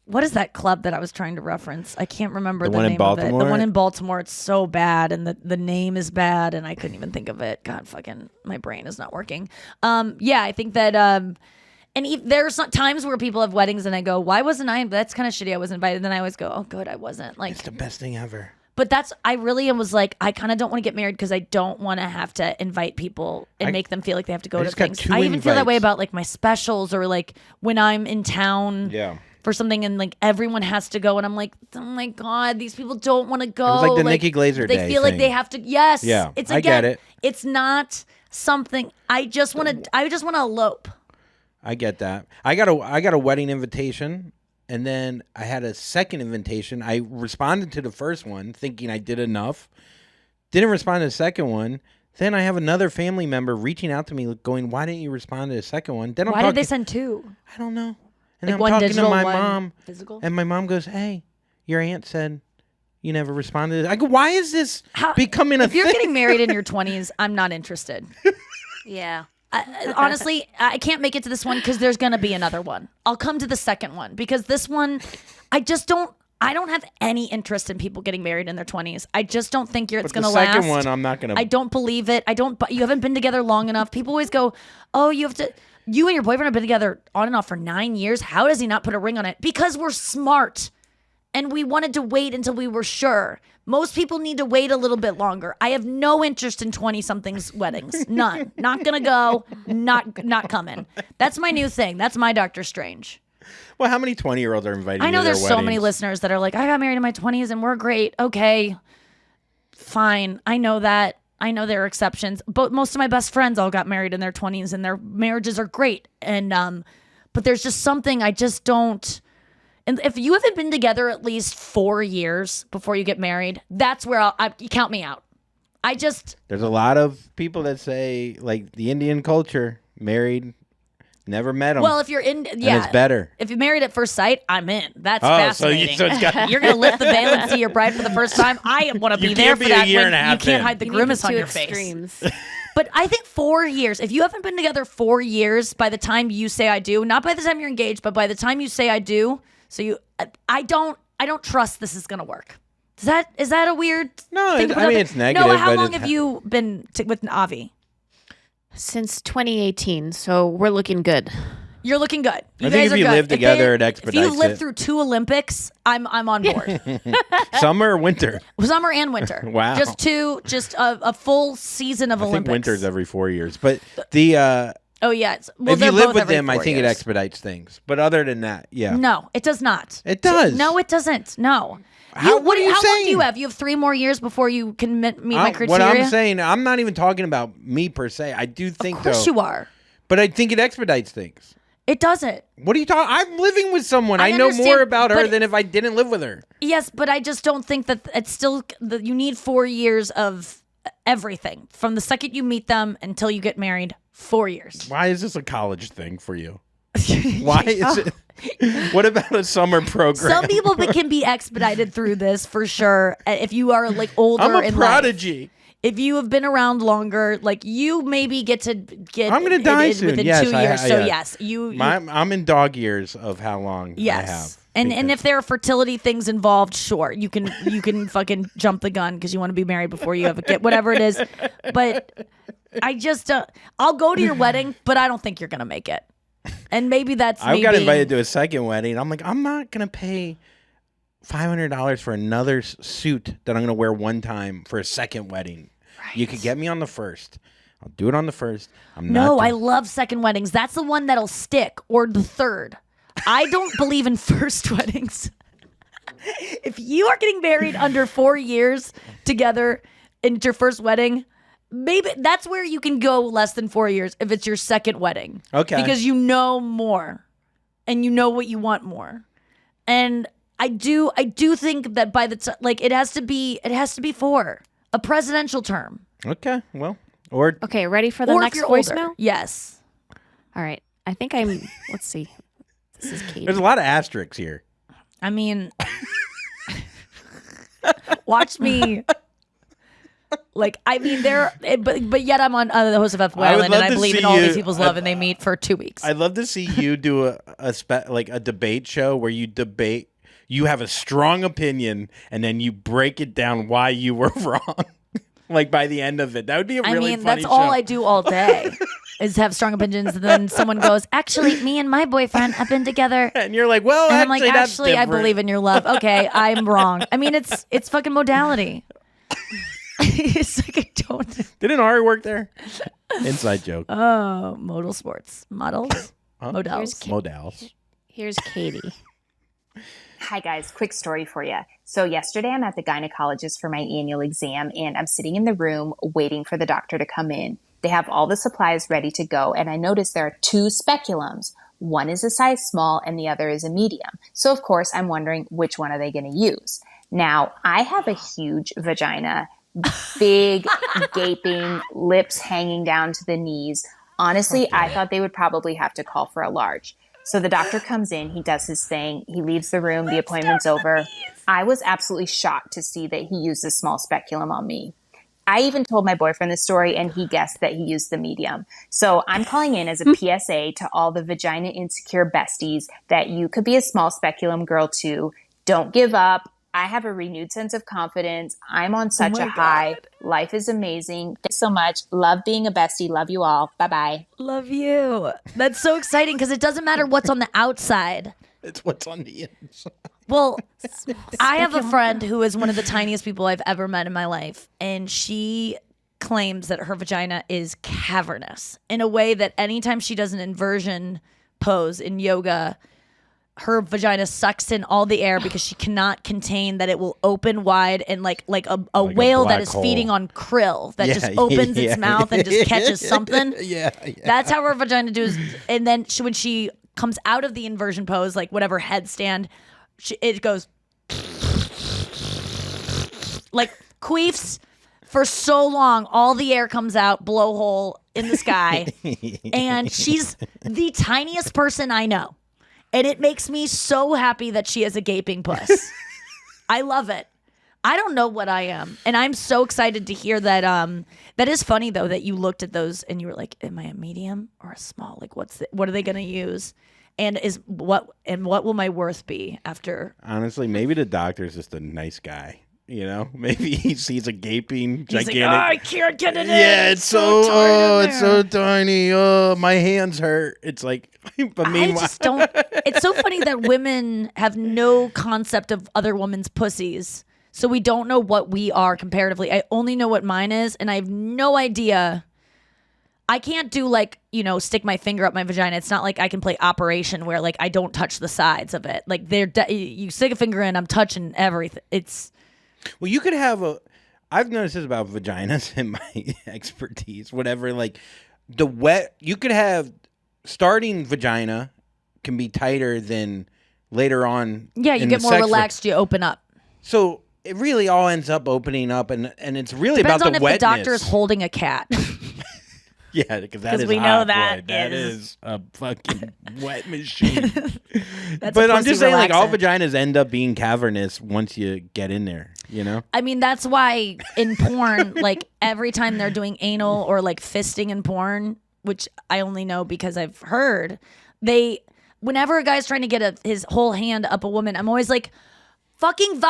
what is that club that I was trying to reference? I can't remember The the one in name of it. The Baltimore? one in Baltimore. It's so bad, and the name is bad, and I couldn't even think of it. God, fucking, my brain is not working. Yeah, I think that and there's not times where people have weddings and I go, why wasn't I? That's kind of shitty. I was invited. Then I always go, oh, good, I wasn't. Like, It's the best thing ever. but I really was like, I kind of don't want to get married because I don't want to have to invite people and make them feel like they have to go I to just got things. 2 I even feel that way invites. about like my specials or like when I'm in town. Yeah. For something and like everyone has to go and I'm like, oh my God, these people don't want to go. was like the Nikki Glaser They day feel like thing. they have to. Yes. Yeah, It's I again, get it. It's not something. I just want to elope. I get that. I got a wedding invitation, and then I had a second invitation. I responded to the first one, thinking I did enough. Didn't respond to the second one. Then I have another family member reaching out to me, going, "Why didn't you respond to the second one?" Then Why did they send 2? I don't know. And Like I'm one talking digital, to my one mom, physical? and my mom goes, "Hey, your aunt said you never responded." I go, "Why is this becoming a If you're thing?" getting married in your 20s, I'm not interested. Yeah. Honestly, I can't make it to this one because there's going to be another one. I'll come to the second one because this one, I don't have any interest in people getting married in their 20s. I just don't think it's going to last. The second one, I'm not going to. I don't believe it. You haven't been together long enough. People always go, oh, you and your boyfriend have been together on and off for 9 years. How does he not put a ring on it? Because we're smart. And we wanted to wait until we were sure. Most people need to wait a little bit longer. I have no interest in 20-somethings weddings. None. Not gonna go. Not coming. That's my new thing. That's my Doctor Strange. Well, how many 20-year-olds are invited? I know to their there's so many weddings? listeners that are like, I got married in my 20s and we're great. Okay, fine. I know that. I know there are exceptions, but most of my best friends all got married in their 20s and their marriages are great. And but there's just something I just don't. And if you haven't been together at least 4 years before you get married, that's where you count me out. There's a lot of people that say, like, the Indian culture, married Never met him. Well, if you're in, yeah, and it's better. If you're married at first sight, I'm in. That's Oh, fascinating. so it's got You're gonna lift the veil and see your bride for the first time. I want to be You there can't for be a that. year when and a you half can't in. hide the You need grimace the on two your extremes. face. But I think 4 years. If you haven't been together 4 years, by the time you say I do, not by the time you're engaged, but by the time you say I do, so you, I don't trust this is gonna work. Is that a weird? No, thing to put I out mean there? it's negative. No, how but long it's- have you been with Avi? Since 2018, so we're looking good. You're looking good. You I think guys if are you good. live together, it If expedites you lived it. through 2 Olympics, I'm on board. Summer or winter? Summer and winter. Wow. Just a full season of I think Olympics. winter's every 4 years. But the Oh yeah. Well, if they're you live both with every them, I 4 think it years. expedites things. But other than that, yeah. No, it does not. It does. No, it doesn't. No. What are you how long do saying? you have? You have 3 more years before you can meet my criteria. What I'm saying, I'm not even talking about me per se. I do think Of course though, you are. but I think it expedites things. It doesn't. What are you talking? I'm living with someone. I I know understand, more about her but- than if I didn't live with her. Yes, but I just don't think that it's still that you need 4 years of everything from the second you meet them until you get married. 4 years. Why is this a college thing for you? Why is it? What about a summer program? Some people can be expedited through this for sure. If you are like older, I'm a in prodigy. life. If you have been around longer, like you maybe get to get. I'm gonna die soon. within Yes, 2 I- years. I- So yeah. yes, you I'm in dog years of how long I have. yes. And if there are fertility things involved, sure, you can fucking jump the gun because you want to be married before you have a kid, whatever it is. But I just I'll go to your wedding, but I don't think you're gonna make it. And maybe that's I me got being- invited to a second wedding. I'm like, I'm not gonna pay $500 for another suit that I'm gonna wear one time for a second wedding. You could get me on the first. I'll do it on the first. I'm not. No, I doing- love second weddings. That's the one that'll stick, or the third. I don't believe in first weddings. If you are getting married under 4 years together in your first wedding, maybe that's where you can go less than 4 years if it's your second wedding. Okay. Because you know more and you know what you want more. And I do think that by the time, like, it has to be for a presidential term. Okay. Well, or Okay, ready for the Or if next you're older. voicemail? Yes. All right. I think I'm. Let's see. This is Katie. there's a lot of asterisks here. I mean, watch me. Like, I mean, but yet I'm on the host of F I would Island, and love I to believe in see all you- these people's love, and they meet for 2 weeks. I'd love to see you do a debate show where you debate. You have a strong opinion, and then you break it down why you were wrong. Like by the end of it, that would be a really funny that's show. all I do all day is have strong opinions. And then someone goes, "Actually, me and my boyfriend have been together." And you're like, well, And I'm like, that's actually, I different. believe in your love. Okay, I'm wrong. I mean, it's fucking modality. It's like I don't. Didn't Ari work there? Inside joke. Oh, modal sports models, models. Modals. Here's Katie. Hi guys, quick story for you. So yesterday I'm at the gynecologist for my annual exam and I'm sitting in the room waiting for the doctor to come in. They have all the supplies ready to go and I noticed there are 2 speculums. One is a size small and the other is a medium. So of course I'm wondering which one are they going to use. Now I have a huge vagina, big gaping lips hanging down to the knees. Honestly, I thought they would probably have to call for a large. So the doctor comes in, he does his thing, he leaves the room, the appointment's over. I was absolutely shocked to see that he used a small speculum on me. I even told my boyfriend the story and he guessed that he used the medium. So I'm calling in as a PSA to all the vagina insecure besties that you could be a small speculum girl too. Don't give up. I have a renewed sense of confidence. I'm on such a high. Life is amazing. Thanks so much. Love being a bestie. Love you all. Bye-bye. Love you. That's so exciting because it doesn't matter what's on the outside. It's what's on the inside. Well, I have a friend who is one of the tiniest people I've ever met in my life, and she claims that her vagina is cavernous in a way that anytime she does an inversion pose in yoga, her vagina sucks in all the air because she cannot contain that it will open wide and like a whale that black is hole. feeding on krill that Yeah, just opens yeah. its mouth and just catches something. Yeah. That's how her vagina does. And then when she comes out of the inversion pose, like whatever headstand, it goes like queefs for so long. All the air comes out, blowhole. in the sky, and she's the tiniest person I know. And it makes me so happy that she has a gaping puss. I love it. I don't know what I am. And I'm so excited to hear that. That is funny, though, that you looked at those and you were like, am I a medium or a small? Like, what are they going to use? And what will my worth be after? Honestly, maybe the doctor's just a nice guy. You know, maybe he sees a gaping, He's gigantic. like, oh, I can't get it in. Yeah, it's so tight in it's there." so tiny. Oh, my hands hurt. It's like, but I meanwhile, just don't. It's so funny that women have no concept of other women's pussies. So we don't know what we are comparatively. I only know what mine is, and I have no idea. I can't do like, stick my finger up my vagina. It's not like I can play Operation where like I don't touch the sides of it. Like you stick a finger in, I'm touching everything. well, you could have I've noticed this about vaginas and my expertise, whatever. Like you could have starting vagina can be tighter than later on. Yeah, you in get the more sex relaxed. You open up. So it really all ends up opening up, and it's really Depends about on the if wetness. the doctor is holding a cat. Yeah, because that is we know hot, that boy. That is- is a fucking wet machine. That's But a I'm pussy just saying, like, all relaxant. vaginas end up being cavernous once you get in there, you know? I mean, that's why in porn, like every time they're doing anal or like fisting in porn, which I only know because I've heard, whenever a guy's trying to get his whole hand up a woman, I'm always like, fucking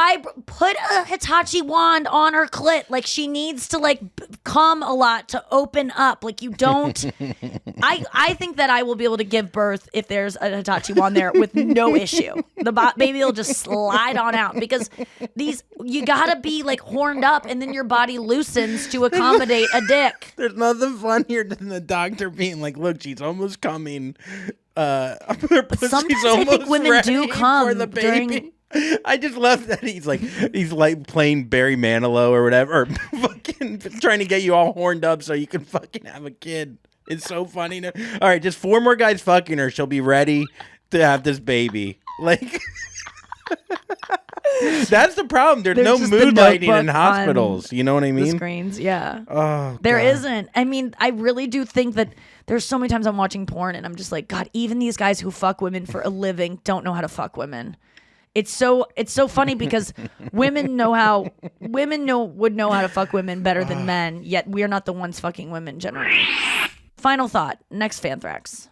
put a Hitachi wand on her clit. Like she needs to like come a lot to open up. Like you don't. I think that I will be able to give birth if there's a Hitachi wand there with no issue. The baby will just slide on out because you gotta be like horned up and then your body loosens to accommodate a dick. There's nothing funnier than the doctor being like, look, she's almost coming. Her pussy's Sometimes I almost think women do ready come for the during- baby. I just love that he's like playing Barry Manilow or whatever, or fucking trying to get you all horned up so you can fucking have a kid. It's so funny. All right, just 4 more guys fucking her. She'll be ready to have this baby. Like, that's the problem. There's no just the mood lighting in notebook hospitals. You know what I The mean? screens, yeah. Oh, There God. isn't. I mean, I really do think that there's so many times I'm watching porn and I'm just like, God, even these guys who fuck women for a living don't know how to fuck women. It's so funny because would know how to fuck women better than men, yet we're not the ones fucking women generally. Final thought. Next Fanthrax.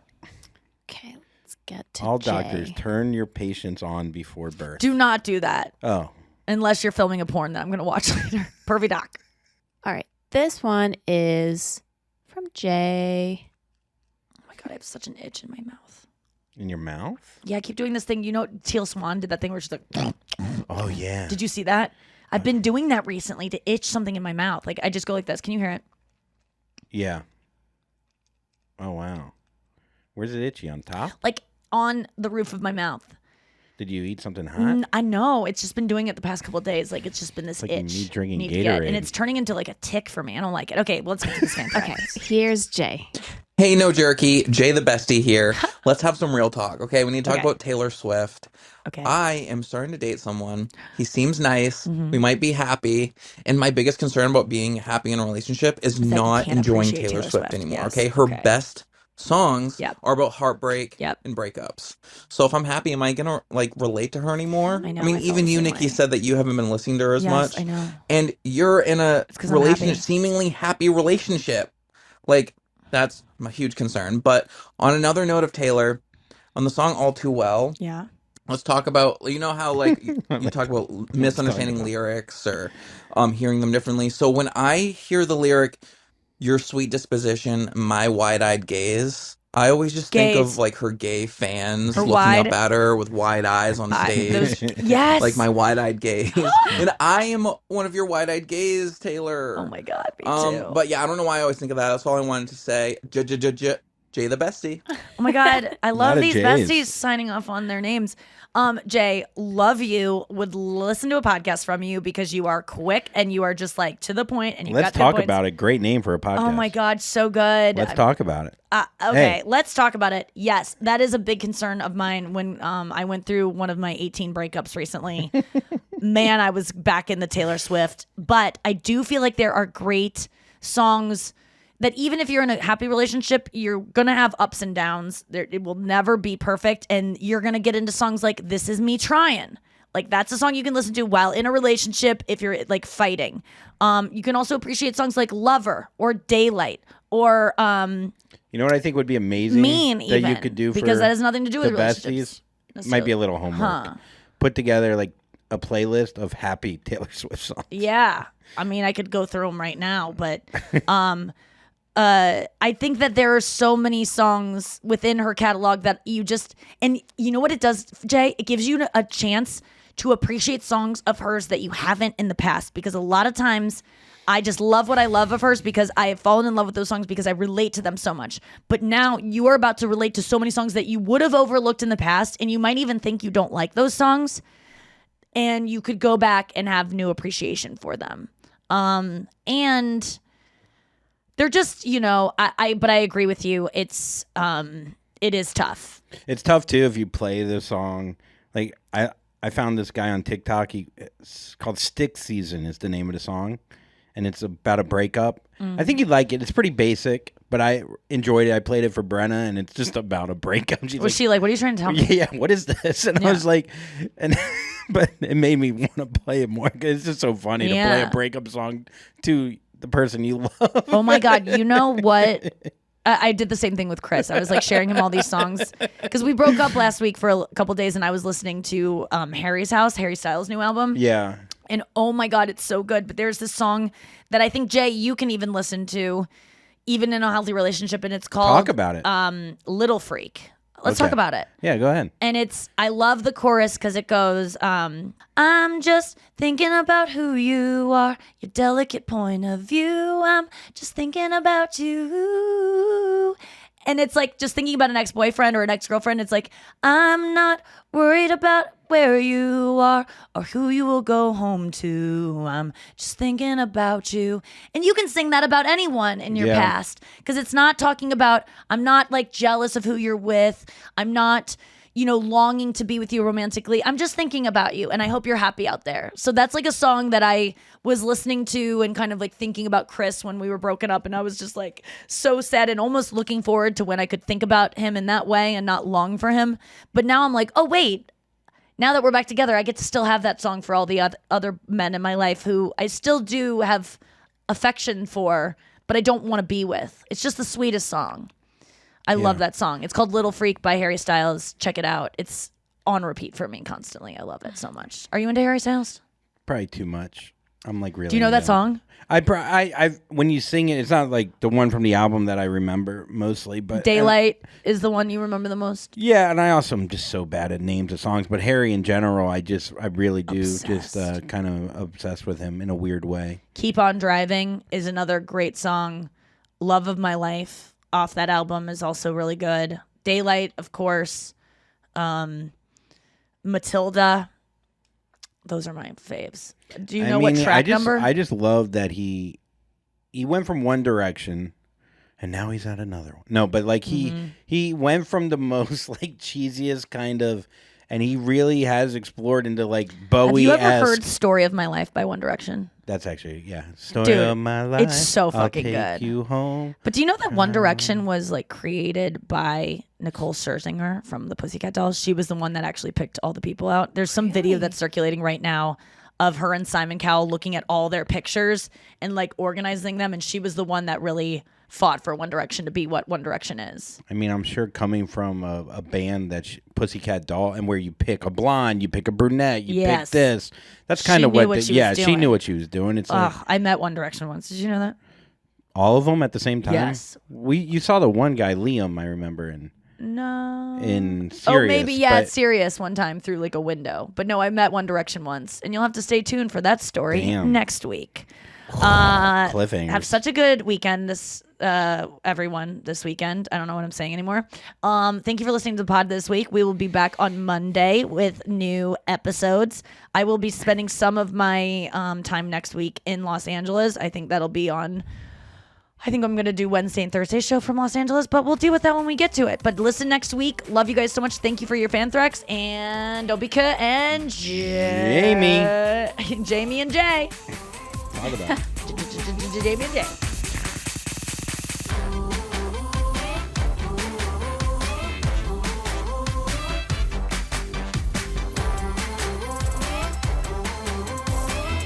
Okay, let's get to All Jay. doctors, turn your patients on before birth. Do not do that Oh. unless you're filming a porn that I'm going to watch later. Pervy doc. All right, this one is from Jay. Oh my God, I have such an itch in my mouth. In your mouth? Yeah, I keep doing this thing. You know, Teal Swan did that thing where she's like, Oh, yeah. did you see that? I've been doing that recently to itch something in my mouth. Like I just go like this. Can you hear it? Yeah. Oh, wow. Where's it itchy? On top? Like on the roof of my mouth. Did you eat something hot? I know. It's just been doing it the past couple of days. Like it's just been this like itch. me drinking need to get, Gatorade. and it's turning into like a tick for me. I don't like it. Okay, well, let's get to this Fanthrax. Okay, here's Jay. Hey, no jerky. Jay the Bestie here. Let's have some real talk, okay? We need to talk Okay. about Taylor Swift. Okay. I am starting to date someone. He seems nice. Mm-hmm. We might be happy. And my biggest concern about being happy in a relationship is you not can't enjoying appreciate Taylor Taylor Swift Swift. anymore, Yes. okay? Her Okay. best songs Yep. are about heartbreak Yep. and breakups. So if I'm happy, am I going to like relate to her anymore? I know, I mean, I felt even the you, same Nikki, way. said that you haven't been listening to her as Yes, much. I know. And you're in a 'cause I'm relationship, happy. seemingly happy relationship. Like, that's a huge concern. But on another note of Taylor, on the song All Too Well, Yeah. let's talk about, you know how like you talk about misunderstanding lyrics or hearing them differently. So when I hear the lyric, your sweet disposition, my wide-eyed gaze, I always just think Gaze. of like her gay fans Her looking wide- up at her with wide eyes on stage. Yes. Like my wide-eyed gaze. And I am one of your wide-eyed gaze, Taylor. Oh my God, me too. But yeah, I don't know why I always think of that. That's all I wanted to say. Jay the Bestie. Oh my God, I love of these Jays. besties signing off on their names. Jay, love you. Would listen to a podcast from you because you are quick and you are just like to the point and you Let's got talk points. about it. Great name for a podcast. Oh my God, so good. Let's talk about it. Okay, Hey. let's talk about it. Yes, that is a big concern of mine when I went through one of my 18 breakups recently. Man, I was back in the Taylor Swift. But I do feel like there are great songs that even if you're in a happy relationship, you're going to have ups and downs. It will never be perfect. And you're going to get into songs like This Is Me Trying. Like, that's a song you can listen to while in a relationship if you're, like, fighting. You can also appreciate songs like Lover or Daylight or... you know what I think would be amazing? Mean, that even. you could do because for that has nothing to do with the relationships. Besties? Might be a little homework. Put together, like, a playlist of happy Taylor Swift songs. Yeah. I mean, I could go through them right now, but... I think that there are so many songs within her catalog that you just... And you know what it does, Jay? It gives you a chance to appreciate songs of hers that you haven't in the past, because a lot of times I just love what I love of hers because I have fallen in love with those songs because I relate to them so much. But now you are about to relate to so many songs that you would have overlooked in the past, and you might even think you don't like those songs, and you could go back and have new appreciation for them. And they're just, you know, but I agree with you. It is tough. It's tough too if you play the song. Like I found this guy on TikTok. It's called Stick Season is the name of the song, and it's about a breakup. I think you'd like it. It's pretty basic, but I enjoyed it. I played it for Brenna, and it's just about a breakup. She like, what are you trying to tell me? Yeah, what is this? And I was like, but it made me want to play it more because it's just so funny to play a breakup song to the person you love. Oh my God. You know what? I did the same thing with Chris. I was like sharing him all these songs because we broke up last week for a couple days, and I was listening to Harry Styles' new album. Yeah. And oh my God, it's so good. But there's this song that I think, Jay, you can even listen to, even in a healthy relationship, and it's called... Talk about it. Little Freak. Let's talk about it. Yeah, go ahead. And I love the chorus because it goes, I'm just thinking about who you are, your delicate point of view. I'm just thinking about you. And it's like just thinking about an ex-boyfriend or an ex-girlfriend. It's like, I'm not worried about where you are or who you will go home to. I'm just thinking about you. And you can sing that about anyone in your past, because it's not talking about, I'm not like jealous of who you're with. I'm not, you know, longing to be with you romantically. I'm just thinking about you, and I hope you're happy out there. So that's like a song that I was listening to and kind of like thinking about Chris when we were broken up, and I was just like so sad and almost looking forward to when I could think about him in that way and not long for him. But now I'm like, oh wait, now that we're back together, I get to still have that song for all the other men in my life who I still do have affection for, but I don't want to be with. It's just the sweetest song. I love that song. It's called Little Freak by Harry Styles. Check it out. It's on repeat for me constantly. I love it so much. Are you into Harry Styles? Probably too much. I'm like really. Do you know that song? I when you sing it, it's not like the one from the album that I remember mostly, but Daylight is the one you remember the most. Yeah, and I also am just so bad at names of songs, but Harry in general, I really do just kind of obsessed with him in a weird way. Keep on Driving is another great song. Love of My Life off that album is also really good. Daylight, of course. Matilda. Those are my faves. Do you know what track number? I just love that he went from one direction and now he's at another one. No, but like he went from the most like cheesiest kind of, and he really has explored into like Bowie. Have you ever heard "Story of My Life" by One Direction? That's actually Story of My Life. It's so fucking good. I'll take you home. But do you know that One Direction was like created by Nicole Scherzinger from the Pussycat Dolls? She was the one that actually picked all the people out. There's some video that's circulating right now of her and Simon Cowell looking at all their pictures and like organizing them, and she was the one that really fought for One Direction to be what One Direction is. I mean, I'm sure coming from a band that's Pussycat Doll, and where you pick a blonde, you pick a brunette, you pick this. That's kind of what she knew what she was doing. It's like, I met One Direction once. Did you know that? All of them at the same time? Yes. You saw the one guy, Liam, I remember, in Sirius. Oh, maybe, at Sirius one time through like a window. But no, I met One Direction once, and you'll have to stay tuned for that story next week. Cliffhangers. Have such a good weekend everyone this weekend. I don't know what I'm saying anymore. Thank you for listening to the pod this week. We will be back on Monday with new episodes. I will be spending some of my time next week in Los Angeles. I think I'm going to do Wednesday and Thursday show from Los Angeles, but we'll deal with that when we get to it. But listen next week. Love you guys so much. Thank you for your Fanthrax and Obika and Jamie and Jay. Talk about it. Jamie and Jay.